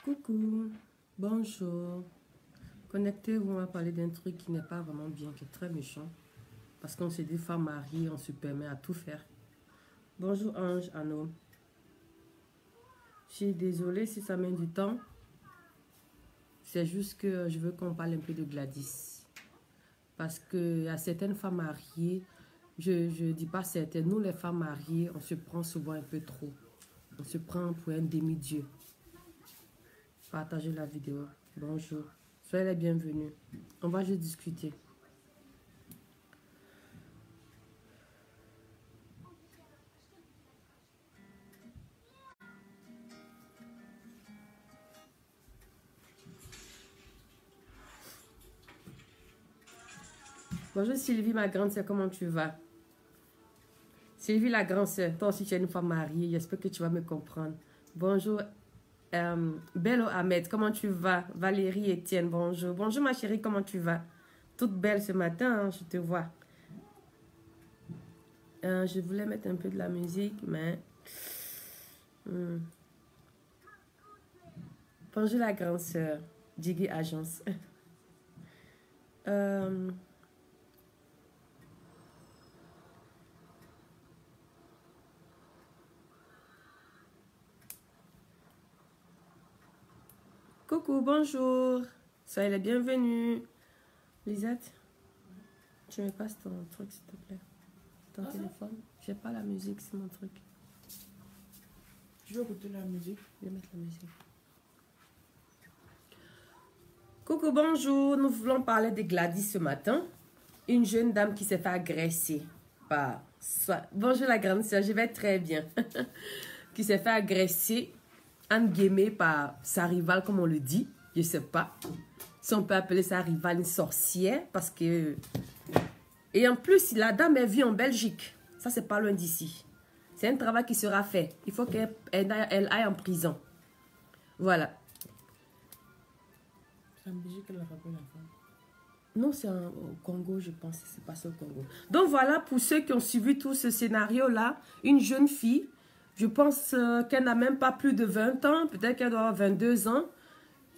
Coucou, bonjour. Connectez-vous, on va parler d'un truc qui n'est pas vraiment bien, qui est très méchant. Parce qu'on se dit femme mariée, on se permet à tout faire. Bonjour Ange, Anno. Je suis désolée si ça met du temps. C'est juste que je veux qu'on parle un peu de Gladys. Parce qu'il y a certaines femmes mariées, je ne dis pas certaines, nous les femmes mariées, on se prend souvent un peu trop. On se prend pour un demi-dieu. Partagez la vidéo. Bonjour. Soyez les bienvenus. On va juste discuter. Bonjour Sylvie, ma grande sœur, comment tu vas? Sylvie, la grande sœur, toi aussi tu es une femme mariée, j'espère que tu vas me comprendre. Bonjour Bello Ahmed, comment tu vas? Valérie Etienne, bonjour. Bonjour ma chérie, comment tu vas? Toute belle ce matin, hein, je te vois. Je voulais mettre un peu de la musique, mais... Bonjour la grande sœur, Diggy Agence. Coucou, bonjour. Soyez les bienvenus. Lisette, tu me passes ton truc s'il te plaît. Ton téléphone. J'ai pas la musique, c'est mon truc. Je veux écouter la musique. Je vais mettre la musique. Coucou, bonjour. Nous voulons parler de Gladys ce matin. Une jeune dame qui s'est fait agresser par... Bonjour la grande sœur, je vais très bien. Qui s'est fait agresser, entre guillemets, par sa rivale, comme on le dit. Je sais pas si on peut appeler sa rivale une sorcière, parce que... Et en plus, la dame, elle vit en Belgique. Ça, c'est pas loin d'ici. C'est un travail qui sera fait. Il faut qu'elle aille en prison. Voilà. C'est en Belgique qu'elle a frappé la femme. Non, c'est au Congo, je pense. C'est passé au Congo. Donc voilà, pour ceux qui ont suivi tout ce scénario-là, une jeune fille, je pense qu'elle n'a même pas plus de 20 ans, peut-être qu'elle doit avoir 22 ans,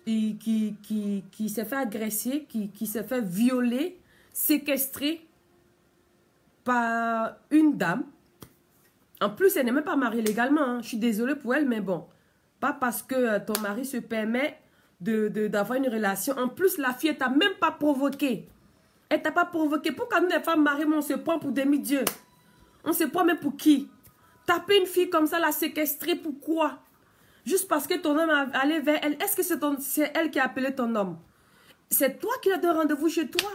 et qui s'est fait agresser, qui s'est fait violer, séquestrer par une dame. En plus, elle n'est même pas mariée légalement. Hein. Je suis désolée pour elle, mais bon. Pas parce que ton mari se permet d'avoir une relation. En plus, la fille, elle t'a même pas provoqué. Elle t'a pas provoqué. Pourquoi nous, les femmes mariées, on se prend pour demi-dieux? On se prend même pour qui? Taper une fille comme ça, la séquestrer, pourquoi? Juste parce que ton homme est allé vers elle. Est-ce que c'est elle qui a appelé ton homme? C'est toi qui as donné rendez-vous chez toi.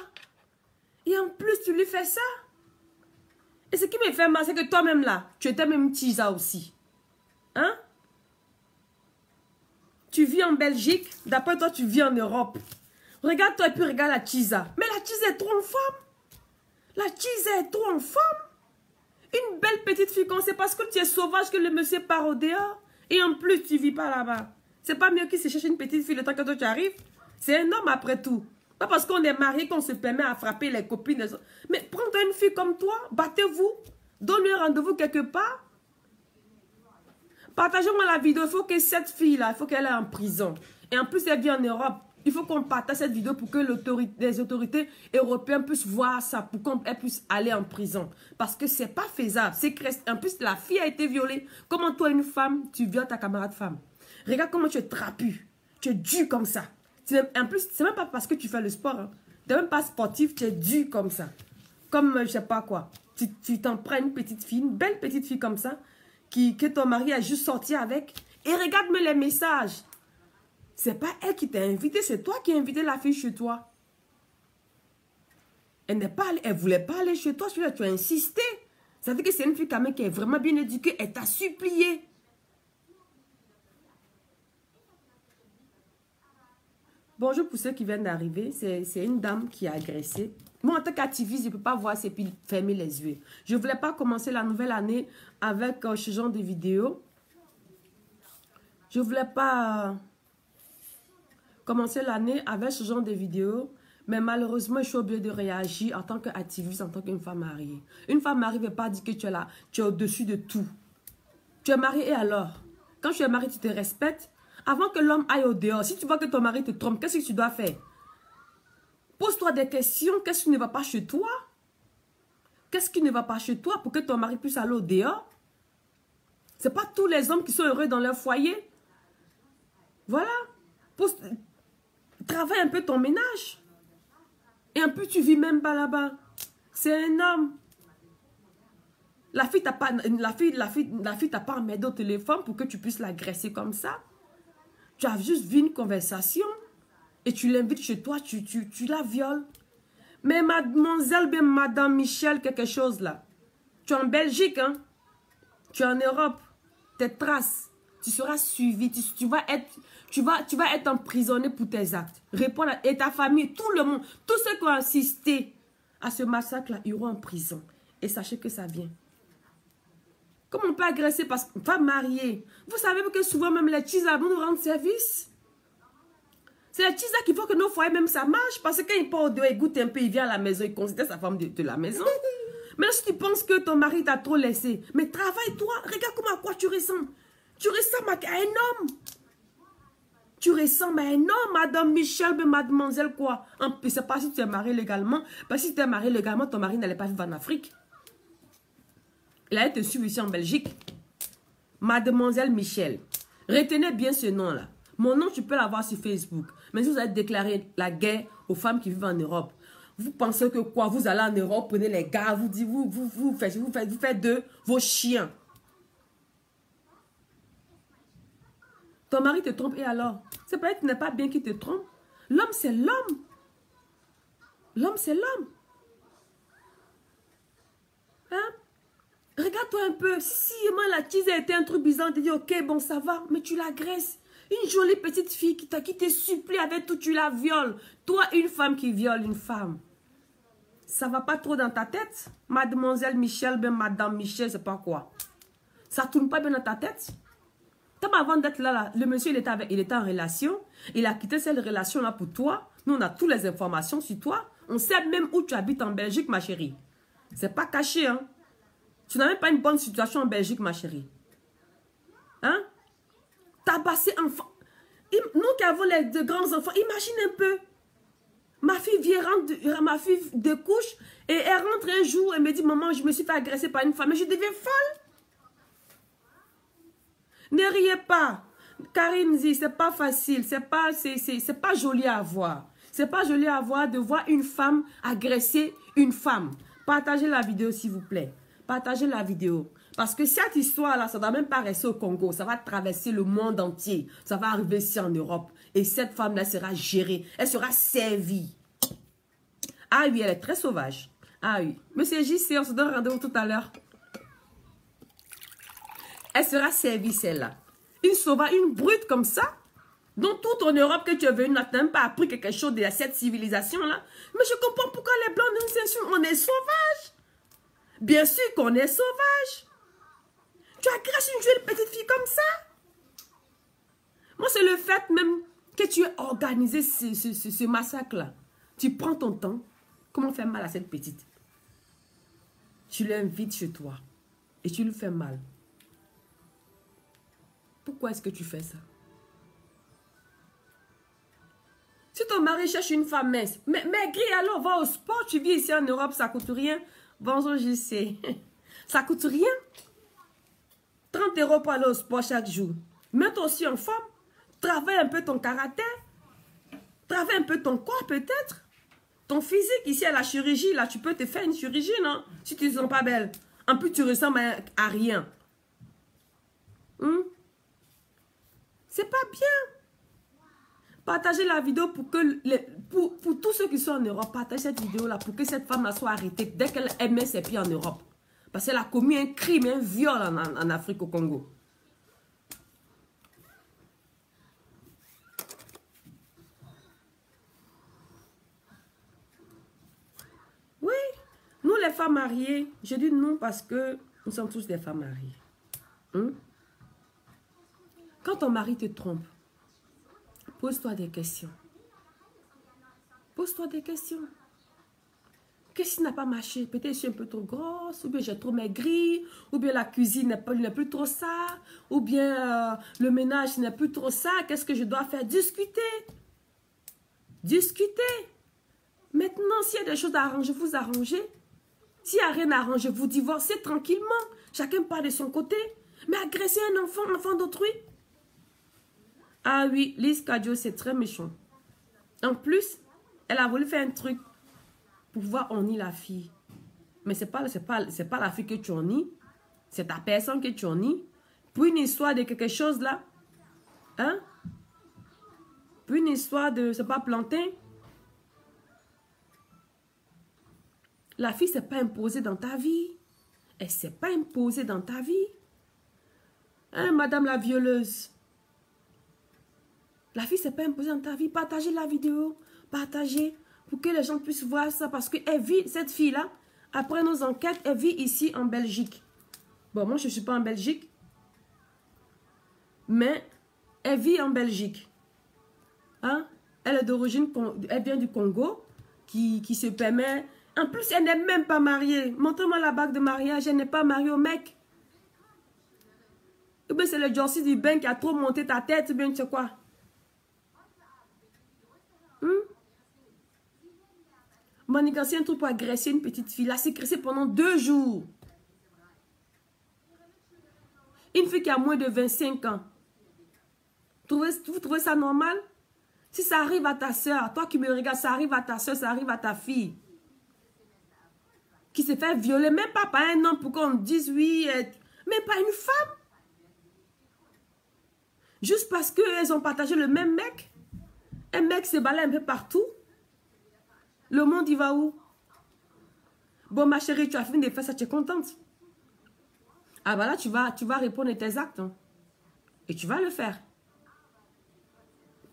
Et en plus, tu lui fais ça. Et ce qui me fait mal, c'est que toi-même là, tu étais même Tisa aussi. Hein? Tu vis en Belgique, d'après toi, tu vis en Europe. Regarde-toi et puis regarde la Tisa. Mais la Tisa est trop en femme. La Tisa est trop en femme. Une belle petite fille, c'est parce que tu es sauvage que le monsieur part au dehors. Et en plus, tu ne vis pas là-bas. C'est pas mieux qu'il se cherche une petite fille le temps que toi tu arrives. C'est un homme après tout. Pas parce qu'on est marié qu'on se permet à frapper les copines. Mais prends-toi une fille comme toi, battez-vous. Donne-lui un rendez-vous quelque part. Partagez-moi la vidéo. Il faut que cette fille-là, il faut qu'elle aille en prison. Et en plus, elle vit en Europe. Il faut qu'on partage cette vidéo pour que les autorités européennes puissent voir ça, pour qu'elle puisse aller en prison. Parce que c'est pas faisable. En plus, la fille a été violée. Comment toi, une femme, tu violes ta camarade femme? Regarde comment tu es trapu. Tu es dur comme ça. En plus, c'est même pas parce que tu fais le sport. Hein. Tu n'es même pas sportif, tu es dur comme ça. Comme, je sais pas quoi. Tu t'en prends une petite fille, une belle petite fille comme ça, que ton mari a juste sorti avec. Et regarde-moi les messages. C'est pas elle qui t'a invité, c'est toi qui as invité la fille chez toi. Elle ne voulait pas aller chez toi, tu as insisté. Ça veut dire que c'est une fille quand même qui est vraiment bien éduquée, elle t'a supplié. Bonjour pour ceux qui viennent d'arriver, c'est une dame qui a agressé. Moi, en tant qu'activiste, je ne peux pas voir ces piles fermer les yeux. Je ne voulais pas commencer la nouvelle année avec ce genre de vidéo. Je ne voulais pas commencer l'année avec ce genre de vidéo. Mais malheureusement, je suis obligée de réagir en tant qu'activiste, en tant qu'une femme mariée. Une femme mariée ne veut pas dire que tu es là, tu es au-dessus de tout. Tu es mariée et alors? Quand tu es mariée, tu te respectes. Avant que l'homme aille au dehors, si tu vois que ton mari te trompe, qu'est-ce que tu dois faire? Pose-toi des questions. Qu'est-ce qui ne va pas chez toi? Qu'est-ce qui ne va pas chez toi pour que ton mari puisse aller au dehors? Ce n'est pas tous les hommes qui sont heureux dans leur foyer. Voilà. Travaille un peu ton ménage. Et en plus, tu vis même pas là-bas. C'est un homme. La fille t'a pas emmerdé au téléphone pour que tu puisses l'agresser comme ça. Tu as juste vu une conversation et tu l'invites chez toi, tu la violes. Mais mademoiselle, bien madame Michel, quelque chose là. Tu es en Belgique, hein? Tu es en Europe. Tes traces, tu seras suivi. Tu vas être emprisonné pour tes actes. Et ta famille, tout le monde, tous ceux qui ont assisté à ce massacre-là, iront en prison. Et sachez que ça vient. Comment on peut agresser parce qu'on va marier? Vous savez que souvent même les tchisas vont nous rendre service. C'est les tchisas qui font que nos foyers même ça marche. Parce que quand il part au dehors, il goûte un peu, il vient à la maison, il considère sa femme de la maison. Mais si tu penses que ton mari t'a trop laissé, mais travaille-toi. Regarde à quoi tu ressembles. Tu ressembles à un homme. Tu ressembles à un homme, madame Michel, mais mademoiselle quoi. Je ne sais pas si tu es marié légalement. Parce que si tu es marié légalement, ton mari n'allait pas vivre en Afrique. Il allait te suivre ici en Belgique. Mademoiselle Michel. Retenez bien ce nom-là. Mon nom, tu peux l'avoir sur Facebook. Mais si vous avez déclaré la guerre aux femmes qui vivent en Europe, vous pensez que quoi? Vous allez en Europe, prenez les gars, vous faites de vos chiens. Ton mari te trompe et alors? C'est peut-être qu'il n'est pas bien qu'il te trompe. L'homme, c'est l'homme. L'homme, c'est l'homme. Hein? Regarde-toi un peu. Si moi la tise a été un truc bizarre, tu dis ok, bon, ça va, mais tu l'agresses. Une jolie petite fille qui te supplie avec tout, tu la violes. Toi, une femme qui viole une femme. Ça va pas trop dans ta tête? Mademoiselle Michel, ben madame Michel, c'est pas quoi. Ça tourne pas bien dans ta tête? Comme avant d'être là, le monsieur, il était en relation. Il a quitté cette relation-là pour toi. Nous, on a toutes les informations sur toi. On sait même où tu habites en Belgique, ma chérie. C'est pas caché, hein. Tu n'as même pas une bonne situation en Belgique, ma chérie. Hein? Tabasser enfant. Nous qui avons de grands enfants, imagine un peu. Ma fille ma fille découche et elle rentre un jour et me dit, maman, je me suis fait agresser par une femme et je deviens folle. Ne riez pas. Karine dit, c'est pas facile, c'est pas joli à voir. C'est pas joli à voir de voir une femme agresser une femme. Partagez la vidéo, s'il vous plaît. Partagez la vidéo. Parce que cette histoire-là, ça ne doit même pas rester au Congo. Ça va traverser le monde entier. Ça va arriver ici en Europe. Et cette femme-là sera gérée. Elle sera servie. Ah oui, elle est très sauvage. Ah oui. Monsieur JC, on se donne rendez-vous tout à l'heure. Elle sera servie, celle-là. Une sauvage, une brute comme ça. Dans toute en Europe que tu es venu, n'a même pas appris quelque chose de cette civilisation-là. Mais je comprends pourquoi les Blancs nous insultent. On est sauvages. Bien sûr qu'on est sauvage. Tu agresses une jeune petite fille comme ça. Moi, c'est le fait même que tu aies organisé ce massacre-là. Tu prends ton temps. Comment faire mal à cette petite? Tu l'invites chez toi. Et tu lui fais mal. Pourquoi est-ce que tu fais ça? Si ton mari cherche une femme mince, maigris alors, va au sport. Tu vis ici en Europe, ça coûte rien. Bonjour, je sais. Ça coûte rien. 30 € pour aller au sport chaque jour. Mets-toi aussi en forme. Travaille un peu ton caractère. Travaille un peu ton corps peut-être. Ton physique ici à la chirurgie, là, tu peux te faire une chirurgie, non? Si tu ne te sens pas belle. En plus, tu ressembles à rien. C'est pas bien. Partagez la vidéo pour que pour tous ceux qui sont en Europe, partagez cette vidéo-là pour que cette femme-là soit arrêtée dès qu'elle met ses pieds en Europe. Parce qu'elle a commis un crime, un viol en Afrique, au Congo. Oui, nous les femmes mariées, je dis nous parce que nous sommes tous des femmes mariées. Quand ton mari te trompe, pose-toi des questions. Pose-toi des questions. Qu'est-ce qui n'a pas marché? Peut-être je suis un peu trop grosse, ou bien j'ai trop maigri, ou bien la cuisine n'est plus trop ça, ou bien le ménage n'est plus trop ça. Qu'est-ce que je dois faire? Discuter. Discuter. Maintenant, s'il y a des choses à arranger, vous arrangez. S'il n'y a rien à arranger, vous divorcez tranquillement. Chacun part de son côté. Mais agresser un enfant d'autrui? Ah oui, Lise Cadio, c'est très méchant. En plus, elle a voulu faire un truc pour pouvoir honnir la fille. Mais c'est pas la fille que tu honnis. C'est ta personne que tu honnis. Pour une histoire de quelque chose là. Hein? Pour une histoire de... C'est pas plantain. La fille s'est pas imposée dans ta vie. Elle s'est pas imposée dans ta vie. Hein, madame la violeuse? La fille s'est pas imposée dans ta vie. Partagez la vidéo. Partagez. Pour que les gens puissent voir ça. Parce qu'elle vit, cette fille-là, après nos enquêtes, elle vit ici en Belgique. Bon, moi, je ne suis pas en Belgique. Mais elle vit en Belgique. Hein? Elle est d'origine, elle vient du Congo, qui se permet... En plus, elle n'est même pas mariée. Montre-moi la bague de mariage. Elle n'est pas mariée au mec. Ou bien c'est le Jossi du bain qui a trop monté ta tête. Ou bien tu sais quoi? Monica, c'est un truc pour agresser une petite fille. Elle s'est agressée pendant 2 jours. Une fille qui a moins de 25 ans. Vous trouvez ça normal? Si ça arrive à ta soeur, toi qui me regardes, ça arrive à ta soeur, ça arrive à ta fille. Qui s'est fait violer, même pas par un homme pour qu'on dise oui, même pas une femme. Juste parce qu'elles ont partagé le même mec. Un mec se balade un peu partout. Le monde, il va où? Bon, ma chérie, tu as fini de faire ça, tu es contente. Ah, bah là, tu vas répondre à tes actes. Hein. Et tu vas le faire.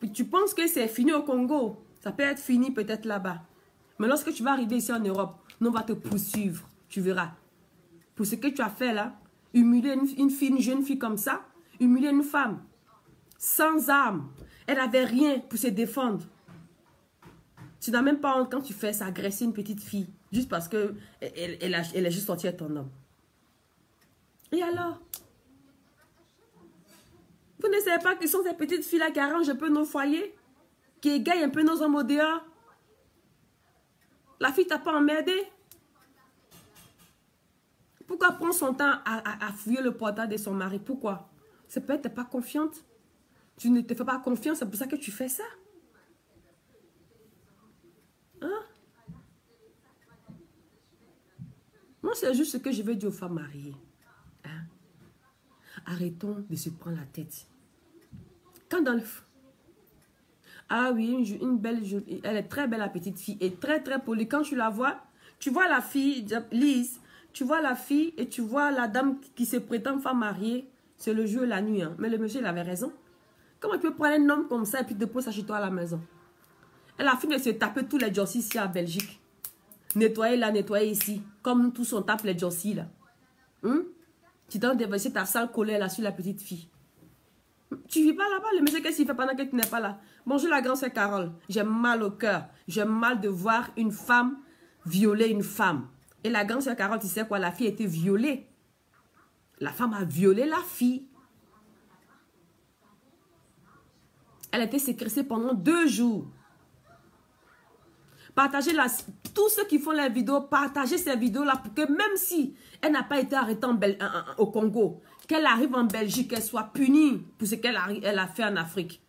Puis tu penses que c'est fini au Congo. Ça peut être fini peut-être là-bas. Mais lorsque tu vas arriver ici en Europe, nous, on va te poursuivre. Tu verras. Pour ce que tu as fait là, humilier une jeune fille comme ça, humilier une femme, sans arme. Elle n'avait rien pour se défendre. Tu n'as même pas honte quand tu fais ça, agresser une petite fille, juste parce que elle est juste sortie avec ton homme. Et alors? Vous ne savez pas que ce sont ces petites filles-là qui arrangent un peu nos foyers, qui égayent un peu nos hommes au dehors? La fille t'a pas emmerdé? Pourquoi prendre son temps à fouiller le portable de son mari? Pourquoi? C'est peut-être que tu n'es pas confiante. Tu ne te fais pas confiance, c'est pour ça que tu fais ça. Hein? Moi, c'est juste ce que je veux dire aux femmes mariées. Hein? Arrêtons de se prendre la tête. Quand dans le... Ah oui, une belle... Elle est très belle, la petite fille. Et très, très polie. Quand tu la vois, tu vois la fille, Lise, tu vois la fille et tu vois la dame qui se prétend femme mariée. C'est le jour et la nuit. Hein. Mais le monsieur, il avait raison. Comment tu peux prendre un homme comme ça et puis te poser ça chez toi à la maison? Elle a fini de se taper tous les jossis ici à Belgique. Nettoyer là, nettoyer ici. Comme nous tous on tape les jossis là. Tu t'en déverser ta sale colère là sur la petite fille. Tu vis pas là-bas, le monsieur, qu'est-ce qu'il fait pendant que tu n'es pas là? Bonjour la grande sœur Carole. J'ai mal au cœur. J'ai mal de voir une femme violer une femme. Et la grande sœur Carole, tu sais quoi? La fille a été violée. La femme a violé la fille. Elle a été séquestrée pendant 2 jours. Partagez tous ceux qui font les vidéos, partagez ces vidéos-là pour que même si elle n'a pas été arrêtée au Congo, qu'elle arrive en Belgique, qu'elle soit punie pour ce qu'elle a fait en Afrique.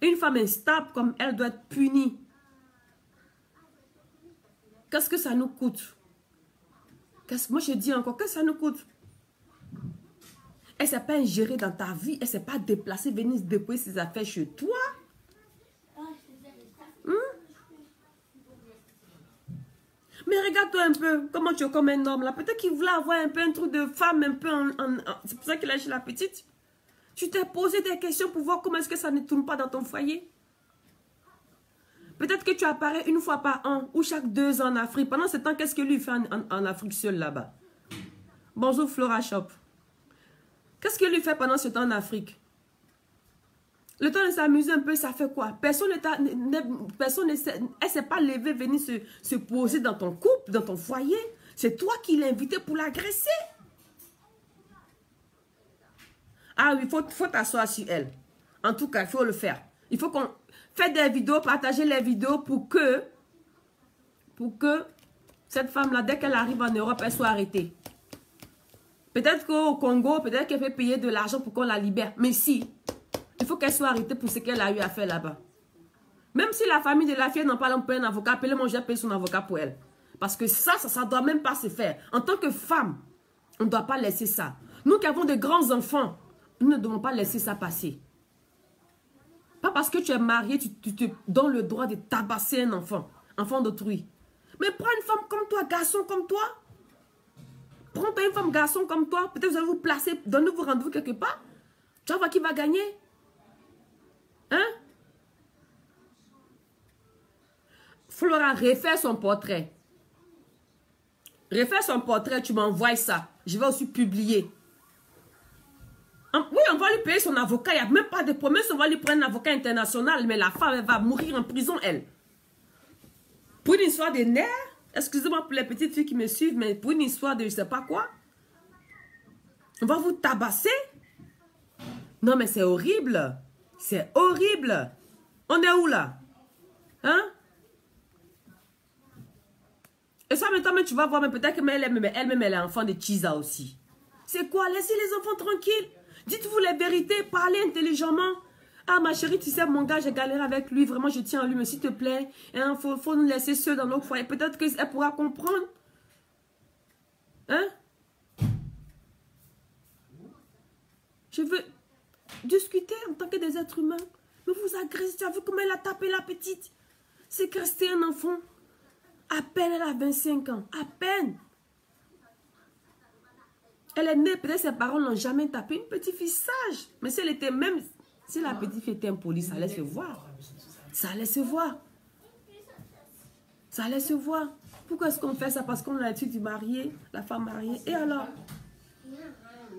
Une femme instable comme elle doit être punie. Qu'est-ce que ça nous coûte? Moi, je dis encore, qu'est-ce que ça nous coûte? Elle ne s'est pas ingérée dans ta vie, elle ne s'est pas déplacée, venir se déposer ses affaires chez toi. Mais regarde-toi un peu, comment tu es comme un homme là. Peut-être qu'il voulait avoir un peu un truc de femme, un peu c'est pour ça qu'il a chez la petite. Tu t'es posé des questions pour voir comment est-ce que ça ne tourne pas dans ton foyer. Peut-être que tu apparais une fois par an ou chaque 2 ans en Afrique. Pendant ce temps, qu'est-ce que lui fait en Afrique seul là-bas? Bonjour Flora Shop. Qu'est-ce que lui fait pendant ce temps en Afrique? Le temps de s'amuser un peu, ça fait quoi? Personne ne s'est pas levé, venir se poser dans ton couple, dans ton foyer. C'est toi qui l'as invité pour l'agresser. Ah oui, il faut t'asseoir sur elle. En tout cas, il faut le faire. Il faut qu'on fasse des vidéos, partager les vidéos pour que cette femme-là, dès qu'elle arrive en Europe, elle soit arrêtée. Peut-être qu'au Congo, peut-être qu'elle peut payer de l'argent pour qu'on la libère. Mais si, il faut qu'elle soit arrêtée pour ce qu'elle a eu à faire là-bas. Même si la famille de la fille n'en parle pas un avocat, appelez-moi, j'ai payé son avocat pour elle. Parce que ça ne doit même pas se faire. En tant que femme, on ne doit pas laisser ça. Nous qui avons de grands enfants, nous ne devons pas laisser ça passer. Pas parce que tu es marié, tu te donnes le droit de tabasser un enfant d'autrui. Mais prends une femme comme toi, garçon comme toi. Prends-toi une femme garçon comme toi. Peut-être vous allez vous placer, donnez-vous rendez-vous quelque part. Tu vas voir qui va gagner. Hein? Flora, refais son portrait. Refais son portrait, tu m'envoies ça. Je vais aussi publier. Oui, on va lui payer son avocat. Il n'y a même pas de promesse. On va lui prendre un avocat international. Mais la femme, elle va mourir en prison, elle. Pour une histoire de nerfs, excusez-moi pour les petites filles qui me suivent, mais pour une histoire de je ne sais pas quoi, on va vous tabasser. Non, mais c'est horrible. C'est horrible. On est où là? Hein? Et ça, maintenant, tu vas voir, mais peut-être qu'elle-même, elle est enfant de Chiza aussi. C'est quoi? Laissez les enfants tranquilles. Dites-vous les vérités, parlez intelligemment. Ah, ma chérie, tu sais, mon gars, j'ai galéré avec lui. Vraiment, je tiens à lui, mais s'il te plaît, il faut nous laisser seuls dans notre foyer. Peut-être qu'elle pourra comprendre. Hein? Je veux discuter en tant que des êtres humains. Mais vous agressez, tu as vu comment elle a tapé la petite? C'est que rester un enfant. À peine elle a 25 ans. À peine. Elle est née, peut-être ses parents n'ont jamais tapé. Une petite fille sage. Mais si elle était même... Si la petite fille était impolie, ça allait se voir. Ça allait se voir. Ça allait se voir. Pourquoi est-ce qu'on fait ça? Parce qu'on a l'habitude du marié, la femme mariée. Et alors?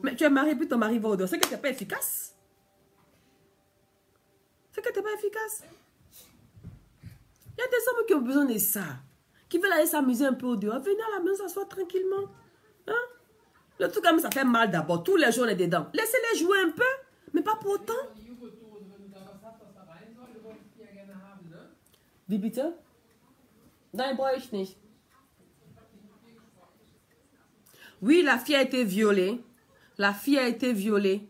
Mais tu es marié, puis ton mari va au dehors. C'est que tu n'es pas efficace. C'est que tu n'es pas efficace. Il y a des hommes qui ont besoin de ça. Qui veulent aller s'amuser un peu au dehors. Venez à la maison, s'asseoir tranquillement. Hein? Le truc comme ça fait mal d'abord. Tous les jours, on est dedans. Laissez-les jouer un peu, mais pas pour autant. Wie bitte? Nein, brauche ich nicht. Oui, la fille a été violée. La fille a été violée.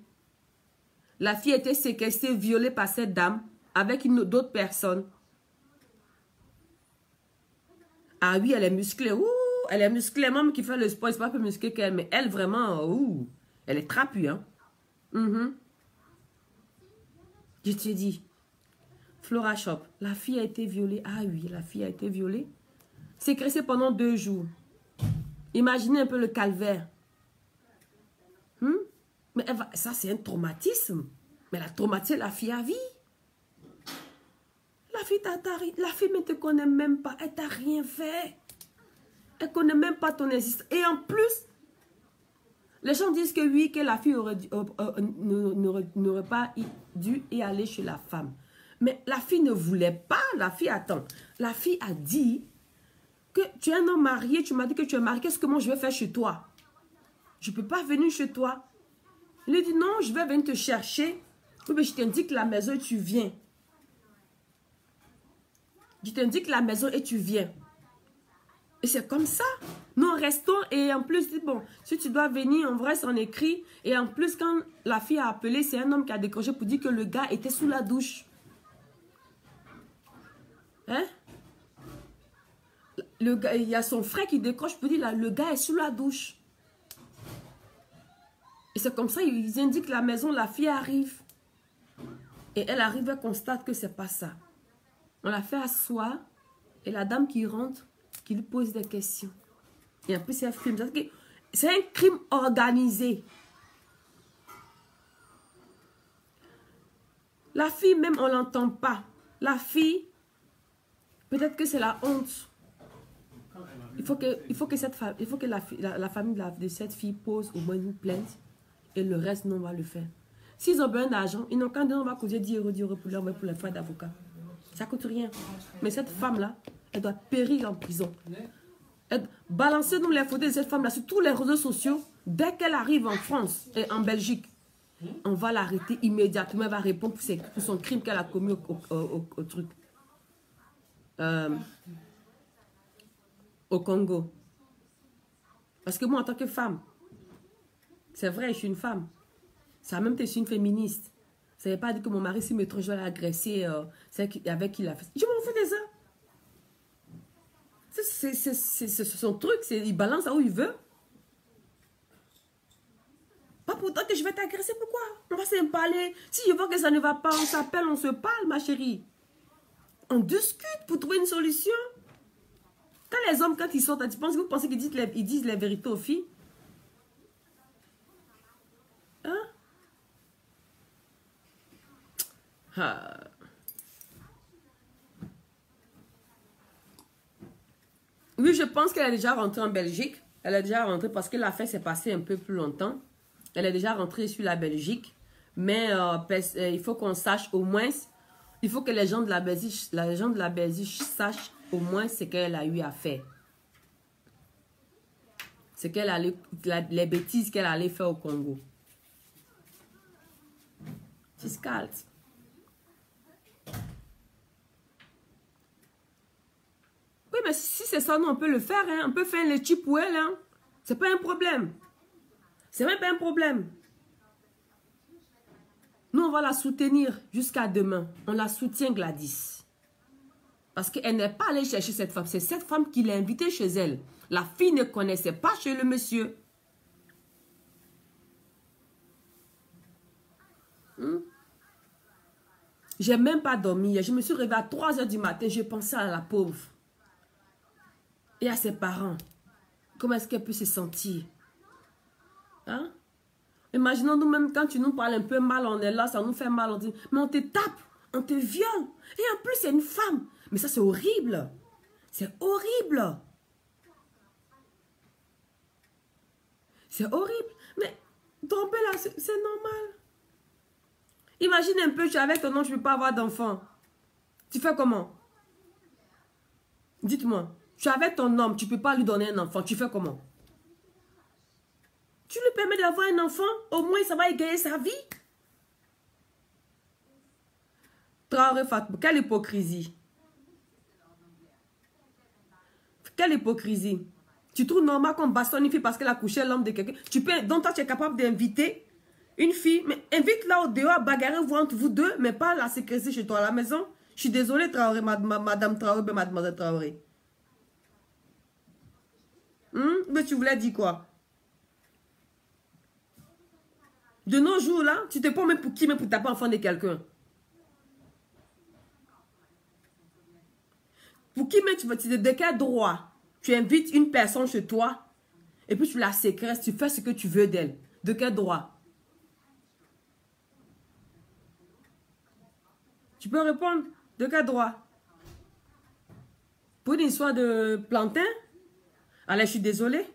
La fille a été séquestrée, violée par cette dame avec d'autres personnes. Ah oui, elle est musclée. Ouh, elle est musclée. Même qui fait le sport, c'est pas plus musclée qu'elle. Mais elle, vraiment, ouh, elle est trapue. Hein? Je te dis. Flora Shop, la fille a été violée. Ah oui, la fille a été violée. Séquestrée pendant 2 jours. Imaginez un peu le calvaire. Mais ça, c'est un traumatisme. Mais elle a traumatisé la fille à vie. La fille ne te connaît même pas. Elle t'a rien fait. Elle ne connaît même pas ton existence. Et en plus, les gens disent que oui, que la fille n'aurait pas dû y aller chez la femme. Mais la fille ne voulait pas. La fille, attends. La fille a dit que tu es un homme marié. Tu m'as dit que tu es marié. Qu'est-ce que moi je vais faire chez toi? Je ne peux pas venir chez toi. Il a dit non, je vais venir te chercher. Oui, mais je t'indique la maison et tu viens. Je t'indique la maison et tu viens. Et c'est comme ça. Nous restons et en plus, bon, si tu dois venir, en vrai, c'en écrit. Et en plus, quand la fille a appelé, c'est un homme qui a décroché pour dire que le gars était sous la douche. Hein? Le gars, il y a son frère qui décroche pour dire là, le gars est sous la douche. Et c'est comme ça, ils indiquent la maison, la fille arrive. Et elle arrive, elle constate que c'est pas ça. On la fait asseoir et la dame qui rentre, qui lui pose des questions. Et en plus, elle filme. C'est un crime organisé. La fille, même, on ne l'entend pas. La fille, peut-être que c'est la honte. Il faut que la famille de cette fille pose au moins une plainte et le reste, non, on va le faire. S'ils ont besoin d'argent, ils n'ont qu'à dire on va causer 10 euros pour les frais d'avocat. Ça coûte rien. Mais cette femme-là, elle doit périr en prison. Balancez-nous les photos de cette femme-là sur tous les réseaux sociaux. Dès qu'elle arrive en France et en Belgique, on va l'arrêter immédiatement. Elle va répondre pour son crime qu'elle a commis au truc. Au Congo. Parce que moi, en tant que femme, c'est vrai, je suis une femme. Ça a même été, je suis une féministe. Ça ne veut pas dire que mon mari, s'il me trouve, je vais l'agresser avec qui il a fait. Je m'en fous de ça. C'est son truc, il balance là où il veut. Pas pourtant que je vais t'agresser, pourquoi? On va s'en parler. Si je vois que ça ne va pas, on s'appelle, on se parle, ma chérie. On discute pour trouver une solution. Quand les hommes, quand ils sortent, vous pensez qu'ils disent les vérités aux filles? Hein? Ah. Oui, je pense qu'elle est déjà rentrée en Belgique. Elle est déjà rentrée parce que l'affaire s'est passée un peu plus longtemps. Elle est déjà rentrée sur la Belgique. Mais il faut qu'on sache au moins, il faut que les gens de la Belgique sachent au moins ce qu'elle a eu à faire. Les bêtises qu'elle allait faire au Congo. Fiscale. Oui, mais si c'est ça, nous, on peut le faire. Hein. On peut faire le chip pour elle. Hein. C'est pas un problème. C'est même pas un problème. Nous, on va la soutenir jusqu'à demain. On la soutient, Gladys. Parce qu'elle n'est pas allée chercher cette femme. C'est cette femme qui l'a invitée chez elle. La fille ne connaissait pas chez le monsieur. J'ai même pas dormi. Je me suis réveillée à 3 h du matin. Je pensais à la pauvre. Et à ses parents. Comment est-ce qu'elle peut se sentir? Hein? Imaginons nous-mêmes quand tu nous parles un peu mal, on est là, ça nous fait mal, on dit, mais on te tape, on te viole. Et en plus, c'est une femme. Mais ça, c'est horrible. C'est horrible. C'est horrible. Mais tomber là, c'est normal. Imagine un peu, je suis avec ton nom, je ne peux pas avoir d'enfant. Tu fais comment? Dites-moi. Tu es avec ton homme, tu ne peux pas lui donner un enfant. Tu fais comment? Tu lui permets d'avoir un enfant, au moins ça va égayer sa vie. Traoré Fatou, quelle hypocrisie. Quelle hypocrisie. Tu trouves normal qu'on bastonne une fille parce qu'elle a couché l'homme de quelqu'un. Donc toi tu es capable d'inviter une fille, mais invite-la au dehors, bagarrez-vous entre vous deux, mais pas la sécréter chez toi à la maison. Je suis désolée Traoré, madame Traoré, mademoiselle Traoré. Mais tu voulais dire quoi? De nos jours là, tu te prends même pour qui? Même pour taper enfant de quelqu'un. Pour qui même tu vas te de quel droit? Tu invites une personne chez toi et puis tu la sécrètes, tu fais ce que tu veux d'elle. De quel droit? Tu peux répondre? De quel droit? Pour une histoire de plantain? Allez, je suis désolée.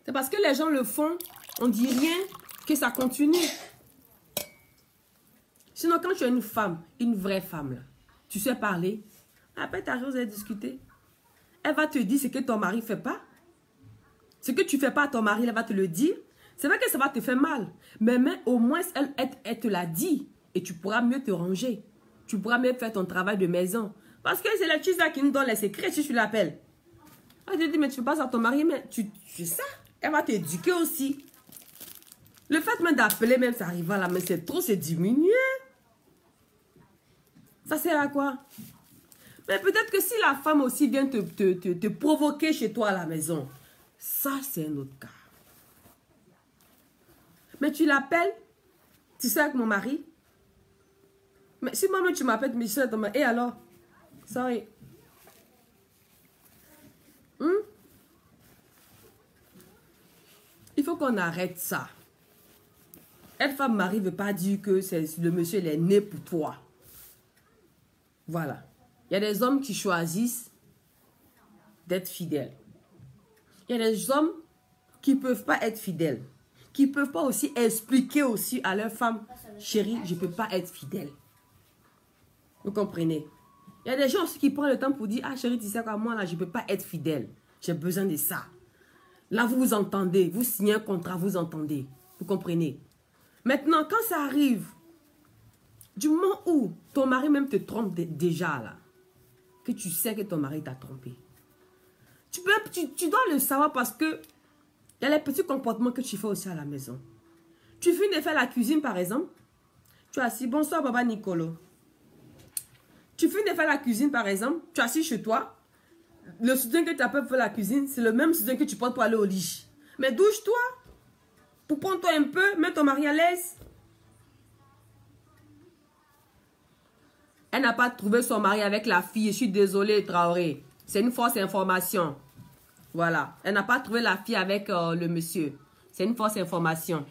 C'est parce que les gens le font, on dit rien, que ça continue. Sinon, quand tu es une femme, une vraie femme, là, tu sais parler, après tu arrives à discuter, elle va te dire ce que ton mari ne fait pas. Ce que tu ne fais pas à ton mari, elle va te le dire. C'est vrai que ça va te faire mal, mais au moins, elle te l'a dit et tu pourras mieux te ranger. Tu pourras mieux faire ton travail de maison. Parce que c'est la chose là qui nous donne les secrets si tu l'appelles. Elle te dit, mais tu ne fais pas ça à ton mari, mais tu sais ça. Elle va t'éduquer aussi. Le fait même d'appeler, même ça arrive là, mais c'est trop, c'est diminué. Ça sert à quoi? Mais peut-être que si la femme aussi vient te provoquer chez toi à la maison, ça c'est un autre cas. Mais tu l'appelles, tu sais avec mon mari. Mais si moi-même tu m'appelles, mais je sais ton mari, et alors? Sorry. Il faut qu'on arrête ça. Être femme mariée ne veut pas dire que le monsieur il est né pour toi. Voilà. Il y a des hommes qui choisissent d'être fidèles. Il y a des hommes qui ne peuvent pas être fidèles. Qui ne peuvent pas aussi expliquer aussi à leur femme, chérie, je ne peux pas être fidèle. Vous comprenez? Il y a des gens aussi qui prennent le temps pour dire, ah chérie, tu sais quoi, moi là, je ne peux pas être fidèle. J'ai besoin de ça. Là, vous vous entendez. Vous signez un contrat, vous entendez. Vous comprenez? Maintenant, quand ça arrive, du moment où ton mari même te trompe déjà là, que tu sais que ton mari t'a trompé, tu dois le savoir parce que il y a les petits comportements que tu fais aussi à la maison. Tu finis de faire la cuisine par exemple. Tu es assis, bonsoir Baba Nicolo. Tu finis de faire la cuisine par exemple. Tu es assis chez toi. Le soutien que tu as pour faire la cuisine, c'est le même soutien que tu portes pour aller au lit. Mais douche-toi. Pour prendre toi un peu, mets ton mari à l'aise. Elle n'a pas trouvé son mari avec la fille. Je suis désolée, Traoré. C'est une fausse information. Voilà. Elle n'a pas trouvé la fille avec le monsieur. C'est une fausse information.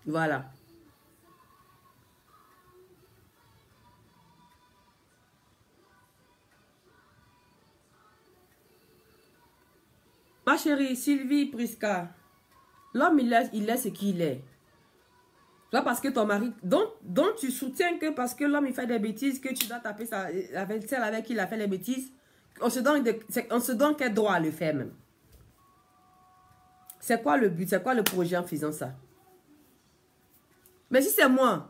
Voilà. Ma chérie, Sylvie Prisca. L'homme, il est ce qu'il est. Toi, parce que ton mari... Donc, tu soutiens que parce que l'homme, il fait des bêtises, que tu dois taper celle avec qui il a fait les bêtises. On se donne quel droit à le faire même. C'est quoi le but? C'est quoi le projet en faisant ça? Mais si c'est moi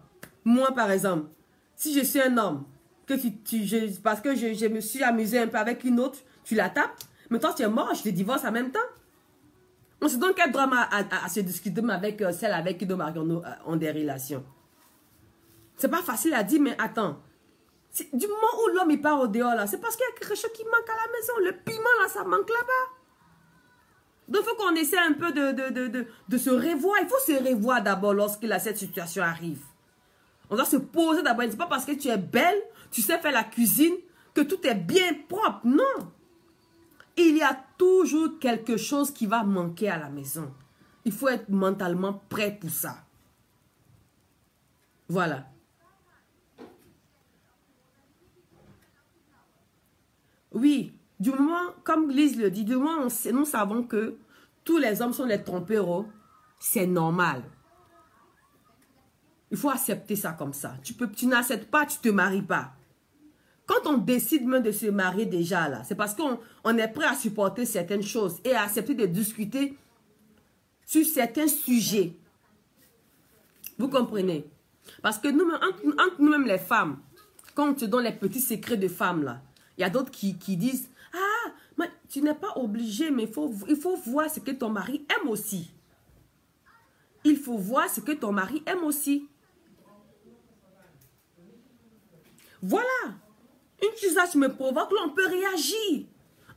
par exemple, si je suis un homme, parce que je me suis amusée un peu avec une autre, tu la tapes, mais toi tu es mort, je te divorce en même temps. On se donne quel droit à se discuter avec celle avec qui nos maris ont des relations. C'est pas facile à dire, mais attends. Du moment où l'homme il part au dehors là, c'est parce qu'il y a quelque chose qui manque à la maison. Le piment là, ça manque là-bas. Donc il faut qu'on essaie un peu de se revoir. Il faut se revoir d'abord lorsque cette situation arrive. On doit se poser d'abord. C'est pas parce que tu es belle, tu sais faire la cuisine, que tout est bien propre. Non. Il y a toujours quelque chose qui va manquer à la maison. Il faut être mentalement prêt pour ça. Voilà. Oui, du moment, comme Lise le dit, du moment où nous savons que tous les hommes sont des tromperos, c'est normal. Il faut accepter ça comme ça. Tu n'acceptes pas, tu ne te maries pas. Quand on décide même de se marier déjà là, c'est parce qu'on est prêt à supporter certaines choses et à accepter de discuter sur certains sujets. Vous comprenez? Parce que entre nous-mêmes les femmes, quand on te donne les petits secrets de femmes là, il y a d'autres qui disent, ah, mais tu n'es pas obligé, mais il faut voir ce que ton mari aime aussi. Il faut voir ce que ton mari aime aussi. Voilà. Une chose là, tu me provoques, là, on peut réagir.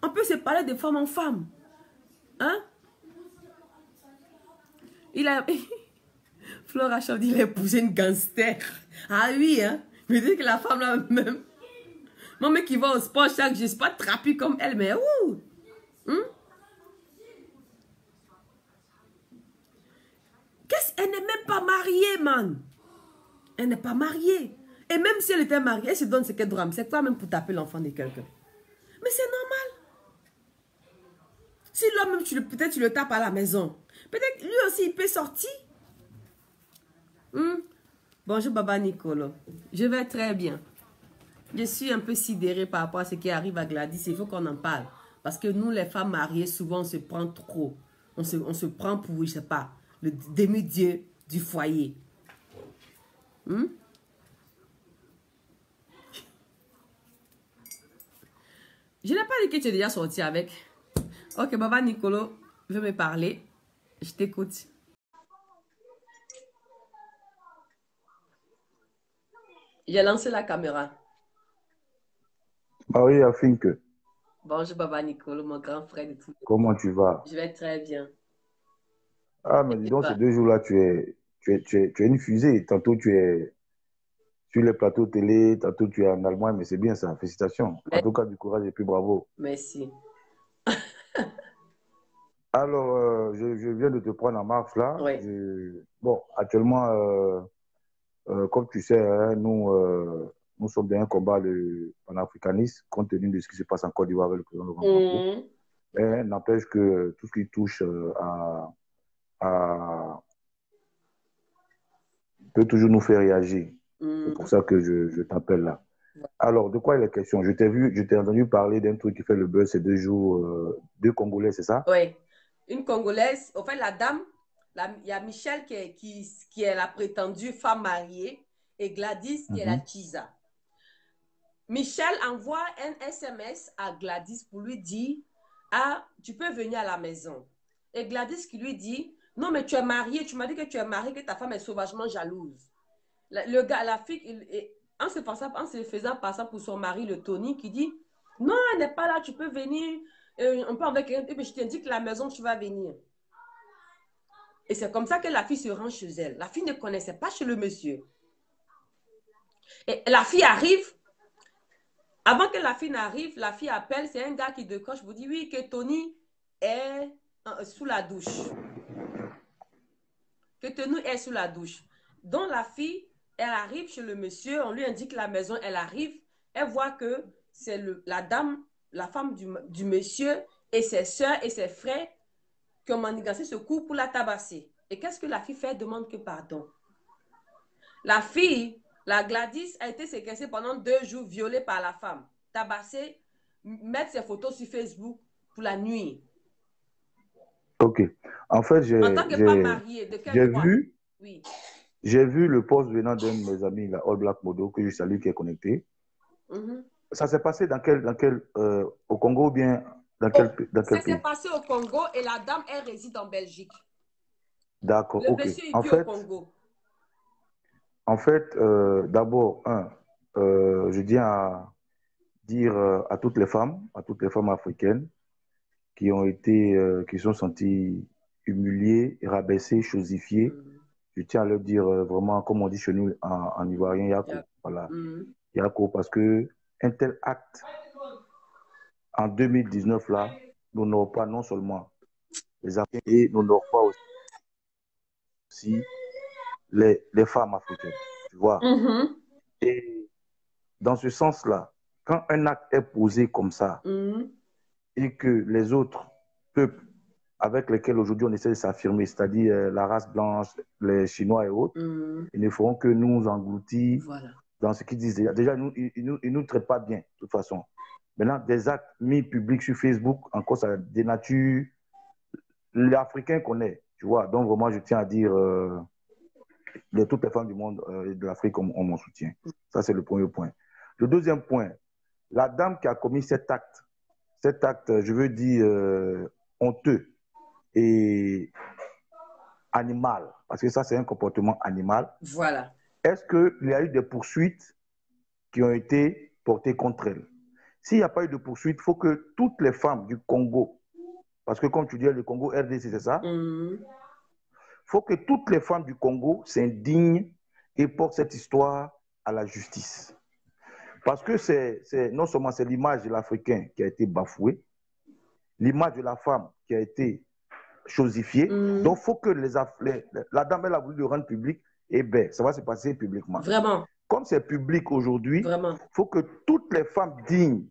On peut se parler de femme en femme. Hein? Flora Chaudy, il a épousé une gangster. Ah oui, hein? Je me dis que la femme là même. Mon mec qui va au sport chaque jour, je ne suis pas trapu comme elle, mais ouh! Elle n'est même pas mariée, man. Elle n'est pas mariée. Et même si elle était mariée, elle se donne ce qu'elle doit. C'est quoi même pour taper l'enfant de quelqu'un? Mais c'est normal. Si l'homme même, peut-être tu le tapes à la maison. Peut-être lui aussi, il peut sortir. Bonjour, Baba Nicolo. Je vais très bien. Je suis un peu sidérée par rapport à ce qui arrive à Gladys. Il faut qu'on en parle. Parce que nous, les femmes mariées, souvent, on se prend trop. On se prend pour, je ne sais pas, le demi-dieu du foyer. Je n'ai pas dit que tu es déjà sorti avec. Ok, Baba Nicolo veut me parler. Je t'écoute. J'ai lancé la caméra. Ah oui, Afinque. Bonjour Baba Nicolo, mon grand frère de tout. Comment tu vas? Je vais très bien. Ah, mais dis donc, ces 2 jours-là, tu es une fusée. Tantôt, tu es sur les plateaux télé, tantôt, tu es en Allemagne, mais c'est bien ça. Félicitations. En tout cas, du courage et puis bravo. Merci. Alors, je viens de te prendre en marche là. Oui. Bon, actuellement, comme tu sais, hein, nous sommes dans un combat panafricaniste, compte tenu de ce qui se passe en Côte d'Ivoire avec le président Laurent Gbagbo. Mhm. Mais n'empêche que tout ce qui touche peut toujours nous faire réagir. C'est pour ça que je t'appelle là. Alors, de quoi il est question? Je t'ai entendu parler d'un truc qui fait le buzz ces 2 jours, 2 Congolais, c'est ça? Oui. Une Congolaise, en fait, la dame, il y a Michel qui est la prétendue femme mariée et Gladys qui est la Chisa. Michel envoie un SMS à Gladys pour lui dire ah, tu peux venir à la maison. Et Gladys qui lui dit non, mais tu es mariée, tu m'as dit que tu es mariée, que ta femme est sauvagement jalouse. Le gars, la fille, en se faisant passer pour son mari, le Tony, qui dit non, elle n'est pas là, tu peux venir, on peut avec elle, je t'indique la maison, tu vas venir. Et c'est comme ça que la fille se rend chez elle. La fille ne connaissait pas chez le monsieur. Et la fille arrive. Avant que la fille n'arrive, la fille appelle, c'est un gars qui décroche, vous dit oui, que Tony est sous la douche. Que Tony est sous la douche. Donc la fille, elle arrive chez le monsieur, on lui indique la maison, elle arrive, elle voit que c'est la dame, la femme du monsieur et ses soeurs et ses frères qui ont manigancé ce coup pour la tabasser. Et qu'est-ce que la fille fait? Elle demande que pardon. La fille, la Gladys, a été séquestrée pendant 2 jours, violée par la femme, tabassée, mettre ses photos sur Facebook pour la nuit. Ok. En fait, en tant que femme mariée, de quel droit? Oui. J'ai vu le post venant d'un de mes amis, la All Black Modo, que je salue, qui est connecté. Ça s'est passé au Congo ou bien dans quel pays? Ça s'est passé au Congo et la dame, elle réside en Belgique. D'accord, Le monsieur est au Congo. En fait, d'abord, je tiens à dire à toutes les femmes africaines qui sont senties humiliées, rabaissées, chosifiées, je tiens à leur dire vraiment, comme on dit chez nous en ivoirien, Yako. Voilà. Yako, parce que un tel acte, en 2019, là, n'honore pas non seulement les Africains, et n'honore pas aussi les femmes africaines. Tu vois? Et dans ce sens-là, quand un acte est posé comme ça, et que les autres peuples avec lesquels aujourd'hui on essaie de s'affirmer, c'est-à-dire la race blanche, les Chinois et autres, ils ne feront que nous engloutir dans ce qu'ils disent. Déjà, ils nous traitent pas bien, de toute façon. Maintenant, des actes mis publics sur Facebook, encore ça dénature l'Africain qu'on est, tu vois. Donc, vraiment, je tiens à dire de toutes les femmes du monde et de l'Afrique ont mon soutien. Ça, c'est le premier point. Le deuxième point, la dame qui a commis cet acte, je veux dire, honteux et animal, parce que ça, c'est un comportement animal. Voilà. Est-ce qu'il y a eu des poursuites qui ont été portées contre elle? S'il n'y a pas eu de poursuites, il faut que toutes les femmes du Congo, parce que comme tu dis, le Congo RDC, c'est ça? Il faut que toutes les femmes du Congo s'indignent et portent cette histoire à la justice. Parce que non seulement c'est l'image de l'Africain qui a été bafouée, l'image de la femme qui a été chosifiée. Donc, il faut que la dame, elle a voulu le rendre public, et bien, ça va se passer publiquement. Vraiment. Comme c'est public aujourd'hui, il faut que toutes les femmes dignes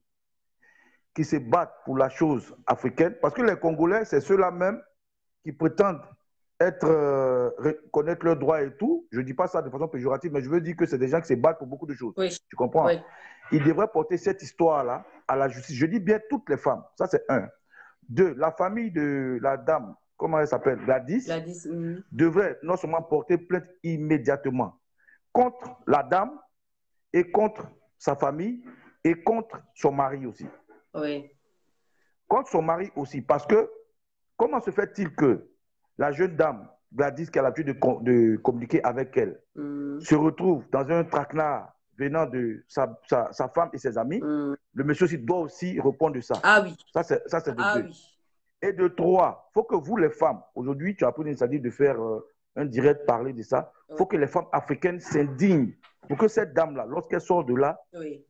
qui se battent pour la chose africaine, parce que les Congolais, c'est ceux-là même qui prétendent connaître leurs droits et tout. Je ne dis pas ça de façon péjorative, mais je veux dire que c'est des gens qui se battent pour beaucoup de choses. Oui. Tu comprends? Oui. Ils devraient porter cette histoire-là à la justice. Je dis bien toutes les femmes. Ça, c'est un. Deux, la famille de la dame, comment elle s'appelle, Gladys, devrait non seulement porter plainte immédiatement contre la dame et contre sa famille et contre son mari aussi. Oui. Contre son mari aussi, parce que comment se fait-il que la jeune dame, Gladys, qui a l'habitude de communiquer avec elle, se retrouve dans un traquenard venant de sa femme et ses amis? Le monsieur aussi doit aussi répondre de ça. Ah oui. Ça, c'est de deux. Oui. Et de trois, il faut que vous, les femmes, aujourd'hui, tu as pris l'initiative de faire un direct, parler de ça. Il faut que les femmes africaines s'indignent pour que cette dame-là, lorsqu'elle sort de là,